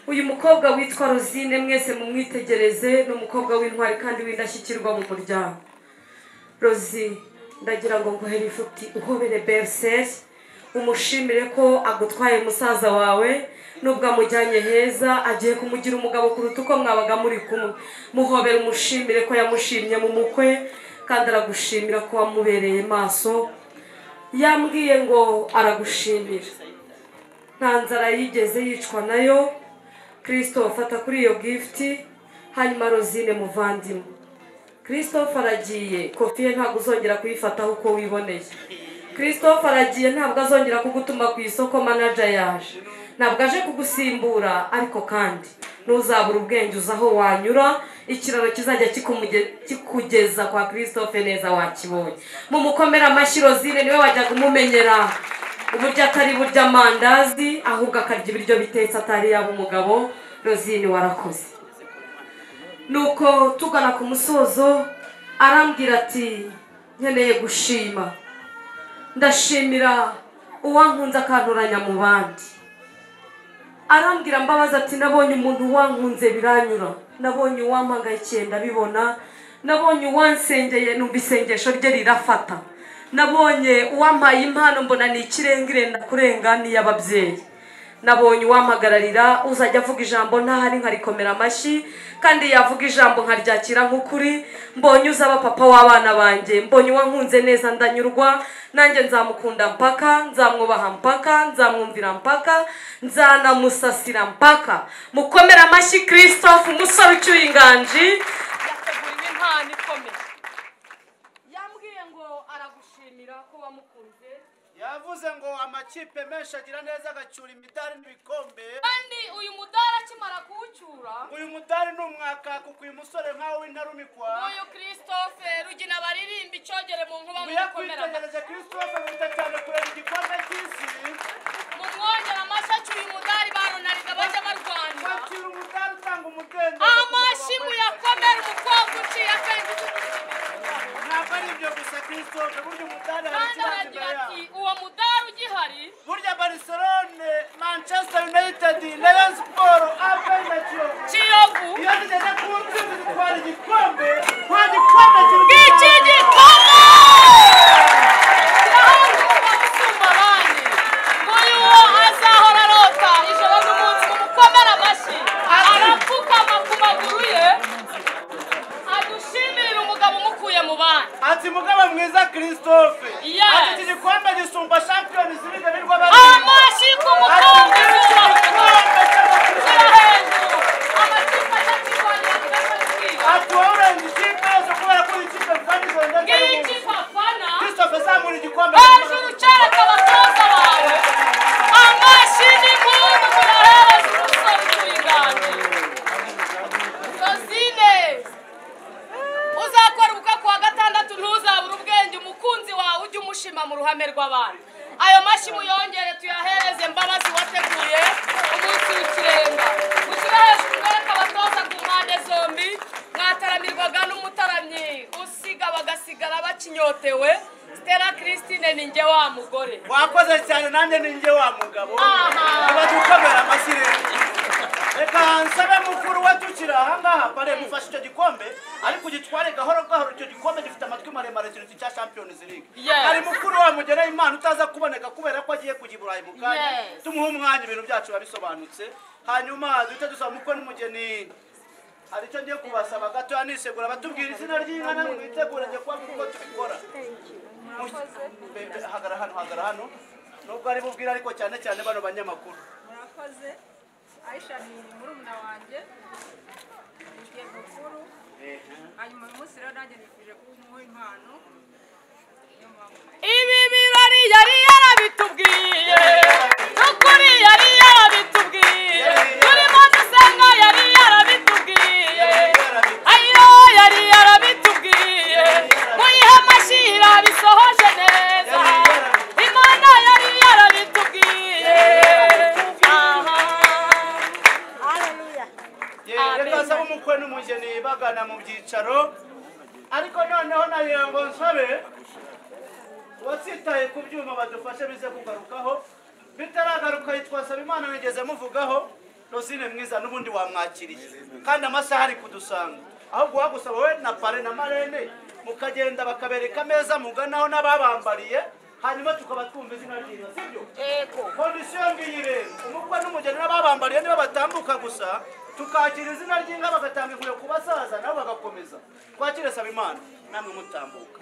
Uyu mukobwa witwa Rosine mwese mumwitegereze ni umukobwa w'intwari kandi w'indashyikirwa mu muryango. Rosi ndagira ngo nguhere ifuti uhobere Berser umushimire ko agutwaye musaza wawe nubwo amujyanye heza agiye kumugira umugabo kuruta uko mwabaga muri kumwe. Muhobere umushimire ko yamushimye mu mukwe kandi aragushimira ko wamubereye maso. Yambwiye ngo aragushimira nta nzara yigeze yicwa nayo. Kristo fata kuri iyo gift hanyuma Rosine muvandimwe Christophe aragiye kofi ye ntabwo uzongera kuyifataho uko wiboneye Christophe aragiye ntabwo azongera kugutuma ku isoko manager yaje ntabwo aje kugusimbura ariko kandi ntuzabura ubwenge uzaho wanyura ikiraro kizajya kikugeza kwa Christophe neza wakibonye mu mukomera amashyi Rosine niwe wajyaga umumenyera uburyo atari burya amandazi ahubwo akarya ibiryo bitetse atari yaba umugabo Rosine warakoze nuko tugana ku musozo arambwira ati nkeneye gushima ndashimira uwankunze akanturanya mu bandi arambwira mbabaza ati nabonye umuntu wankunze biranyura nabonye uwampagayikiye ndabibona nabonye uwansengeye numva isengesho rye rirafata nabonye uwampaye impano mbona ni ikirengirenda kurenga n'iy'ababyeyi nabonye uwampagararira uzajya avuga ijambo ntahari nkarikomera amashyi kandi yavuga ijambo nkaryakira nk'ukuri mbonye uzaba papa w'abana banjye mbonye uwankunze neza ndanyurwa nanjye nzamukunda mpaka nzamwubaha mpaka nzamwumvira mpaka nzanamusasira mpaka mukomera amashyi Christophe umusore ucyuye inganji yateguye impano ikomeye yambwiye ngo aragushimira ko wamukunze yavuze ngo amakipe menshi agira neza agacyura imidari n'ibikombe kandi uyu mudari akimara kuwucyura uyu mudari ni umwakaka uyu musore nkawe w'intarumikwa uyu Christophe Rugina baririmba icyogere mu nkuba uya kwitegereza Christophe wita cyane kureba igikombe cy'isi mu mwongera amashyi acyuye umudari baronariga bajya barwanya bacyura umudari utanga umudendezo amashyi muyakomera umukobwa uciye akenge ntabwo ari ibyo gusa Christophe burya umudari hari kandi aragira ati uwo mudari ugihari burya Barcelone Manchester United Rayon Sports APR na Kiyovu iyo zigeze ku ntsinzi zitwara igikombe nta gikombe iki gikombe kirahanga abandi ngo uwo azahora arota ijoro n'umunsi mumukomera amashyi arapfukama ku maguru ye adushimira umugabo umukuye mu bandi ati mugabo mwiza Christophe Yes. ati iki gikombe gisumba Champions League birwa amashyi ku mukobwa shyira hejuru amakipe atakirwanira kigafatika ati wowe urenze ikipe yose kubera ko ikipe zanditse ngiki fafana Christophe zamura igikombe hejuru cyereka abatoza bawe amashyi n'impundu murahereza umusore ucyuye inganji Rosine uzakora ubukwe ku wa gatandatu ntuzabura ubwenge umukunzi wawe ujye umushima mu ruhame rw'abandi ayo mashyi muyongere tuyahereze Mbabazi wateguye umunsi w'ikirenga mushyire hejuru mwereke abatoza ku mpande zombi mwataramirwaga n'umutaramyi usiga bagasigara bakinyotewe Stella Christine ni njye wa mugore wakoze cyane nanjye ni njye wa mugabo Aha. abadukomera amashyi reka nsabe mukuru we tukiri ahangaha pare mufashe icyo gikombe ariko ugitware gahoro gahoro icyo gikombe gifite amatwi maremare kintu cya Champions League Yes. hari mukuru wa mugenera impano utaza kuboneka kubera ko agiye kujya i Burayi mu kanya Yes. tumuhe umwanya ibintu byacu babisobanutse hanyuma duhite dusaba mukwe n'umugeni hari icyo ngiye kubasaba gato yanisegura batubwira izina ry'inka namwe mwitegure njye kuba kuko tubikora hagara hano nubwo ari bubwira ariko cyane cyane bano banyamakuru murakoze Aisha ni murumuna wanjye ngiye mukuru hanyuma uyu munsi rero nanjye nifuje kumuha impano niyo mpamvu ibi birori yari yarabitubwiye n'ukuri yari yarabitubwiye turimo dusenga yari yarabitubwiye ayo yari yarabitubwiye muyihe amashyi bisohoje neza imana yari yarabitubwiye reka nsaba umukwe n'umugeni bagana mu byicaro ariko noneho nagira ngo nsabe uwatsitaye ku byuma badufashe bize kugarukaho bitaragaruka yitwa Nsabimana mwigeze muvugaho Rosine mwiza n'ubundi wamwakiriye kandi amasaha ari kudusanga ahubwo wagusaba we na pare na marene mukagenda bakabereka ameza muganaho n'ababambariye hanyuma tukaba twumva izina ryiza sibyo kondisiyo ngiyi rero umukwe n'umugeni n'ababambariye niba batambuka gusa tukakira izina ry'inka bagatanga inkuru ku basaza nabo bagakomeza twakire Nsabimana namwe mutambuka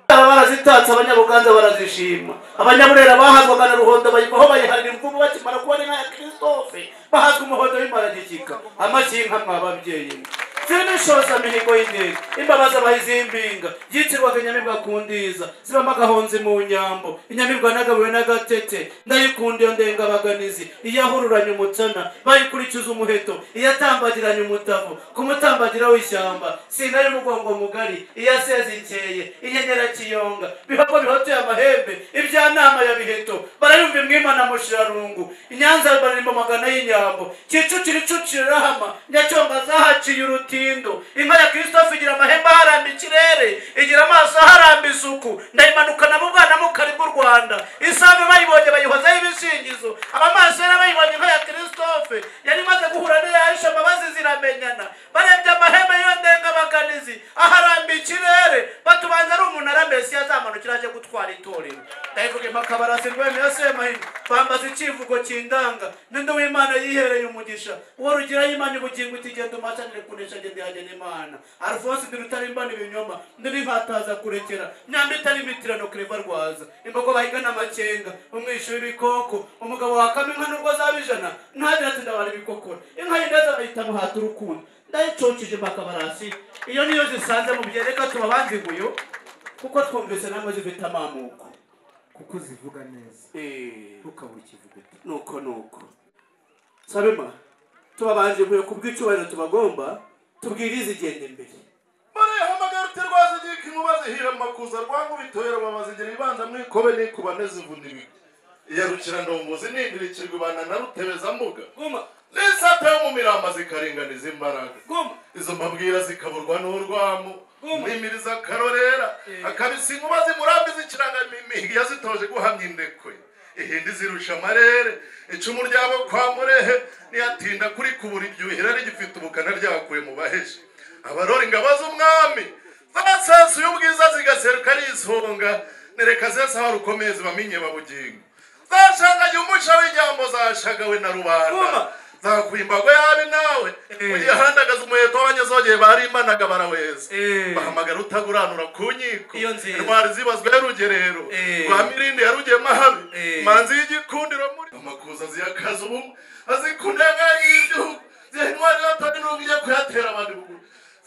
barazitatse abanyabuganza barazishima abanyaburera bahazwaga na ruhondo bayibaho bayiharira imvubu bakimara kubona inka ya Christophe bahazwa umuhondo w'imparagikika amakinka mwababyeyi Sinishoza mihigo y'indege imbabazi abahizimbinga yitirwaga inyamibwa kundiza zibamo agahonzi mu nyambo inyamibwa nagabuwe n'agatete ndayikunda iyo ndengabaganizi iyahururanye umutsana bayikurikiza umuheto iyatambagiranye umutavu ku mutambagira w'ishyamba sinari umugongo mugari iyaseze ikeye inyenyera kiyonga bihogo bihotoye amahembe ibyanama ya biheto barayumva imwimana mushirarungu inyanza barimbo magana y'inyambo kicukira icukira rahama nyacyonga zahaciye uruti inka ya Christophe igira amahembe aharamba ikirere igira amaso aharamba isuku ndayimanukana mu bwana mukari bw'u Rwanda isave bayibonye bayihozaho ibisingizo abamaso yari bayibonye inka ya Christophe yari imaze guhura n'iyayisha ambabazi ziramenyana barebye amahembe y'iyo ndengabaganizi aharamba ikirere batubanza ari umunara mbese yazamanukira aje gutwara itorero ndayivuge makabarasi rwemeye semahino bambaza icivugo kindanga n'indi w'Imana yihereye umugisha uwo rugira y'Imana ubugingo itigenda umacanire kunesha ndihagene Imana Alphonse ndurutarimbana ibinyoma ndiri nkataza kurekera nyambi itari mitirano Clever Rwaza imbogo bahigana amakenga umwisho w'ibikoko umugabo wakame inka nubwo zabijana ntagira ati ndabara ibikokora inka y'indeza bayita muhata urukundo ndayicokije makabarasi iyo niyo zisanze mu byereka tubabanziguyo kuko twumvise namwe zifite amamuko kuko zivuga neza ukabura ikivugo nuko sabema tubabanje kuyo kubw'icyubahiro tubagomba tubwirize igende imbere Mare hamagara uterwaza igiki mubaze hira makuza rwangu bitoyera babazigera ibanza mwikobe nikubaneze vunibi iyarukira ndongozi nindirikirwe bana na rutebeza mbuga goma nisata mu miramba zikaringaniza imbaraga goma izo mbabwira zikaburwa n'urwamo mwimiriza karorera akabisi nkubazi murambi zikiranga mimihi yazitoje guhamya indekwe ihindi zirusha amarere icumu ryabo kwa murehe niyatinda kuri kubura ibyuhira rigifite ubukana ryakuye mu baheshi abarora ingabo z'umwami z'amasasu y'ubwiza zigaseruka risonga nereka zesa harukomeze bamenye babugingo zashangaje umusha w'ijambo zashagawe na rubanda zakwimbago yabi nawe ugihandagaza umuheto w'abanyazogeye barimbanaga baraweza bahamagara utaguranura ku nkiko intwari zibazwe y'urugerero rwa mirindi yarugiye mahabi manzi y'igikundiro muri amakuza ziyakaza ubumwe azikundenga y'igihugu zihintwari y'atari n'ubwo ijya kuyatera abandi buguru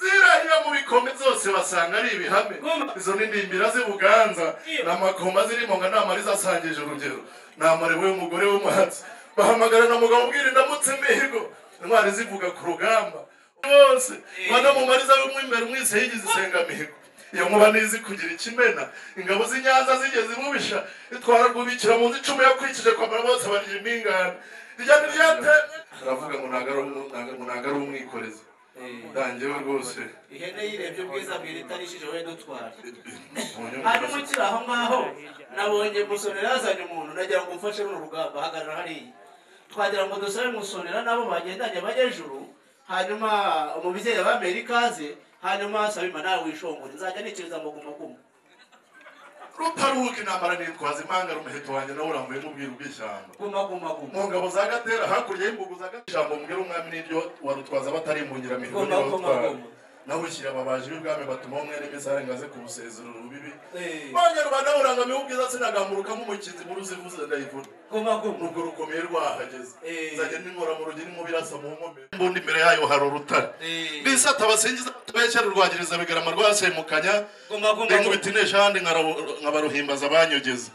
zirahira mu bikombe zose basanga ari ibihame izo ni ndimbira z'Ibuganza n'amakoma zirimo nga namariza asangije urugero namarewe umugore w'umuhatsi bahamagarana mugabo ubwira ndamutse mihigo intwari zivuga ku rugamba bose bana mu mariza y'umwimbere mwise yigize isenga mihigo iyo nkuba nizi kugira ikimena ingabo z'Inyanza zigeze mubisha itwara rwubikira mu nzi 10 yakwikije kwa bose bari impingana rijyana ryate aravuga ngo nagara umwikoreza dangewe rwose ihene yirebye ubwiza bwiritarishije we dutwara hano mukira aho ngaho nabonye musonera yazanye umuntu nagira ngo mfashe mu rugamba hagarara hariya twagira ngo dusabe musonera nabo bagendanye bajejuru hanyuma umubyeyi w'Amerikaze hanyuma sabima nawe wishongore nzajya nikiriza ngo guma rutaruhuka intambara nitwaza impanga rumuheto wanjye nawe urambuye mubwira ubwishyamba guma mu ngabo za Gatera hakurya y'imbugu za Gatera mbwira umwami n'iryo warutwaza batari imbungira mihigo nawe ushyira ababaji b'ibwami batuma umwere misare ngaze ku busezero rubibi bongera ubana urangamiye ubwiza sinagamburuka nk'umukinzi muri uzivuze ndayivuna nubwo rukomeye rwahageze nzajya n'inkora mu rugi n'imubirasa mu nkombe mbundi imbere yayo hari urutare bisata abasingiza tubekera urwagiriza bigarama rwasemukanya ndengubita inesha handi nkabaruhimbaza abanyogeza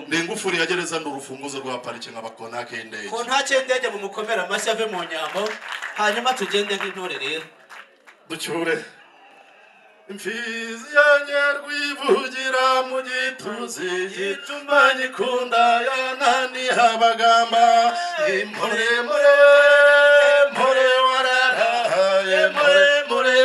ndengufuri yagereza ndurufunguzo rwa parike nk'abakonake y'indege ko nta cyendege mu mukomera amashyi ave mu nyambo hanyuma tugende nk'intore rero ducyure imfizi yanjye rwivugira mu gituzi gituma nyikunda yanani habagamba impore wararaye mpore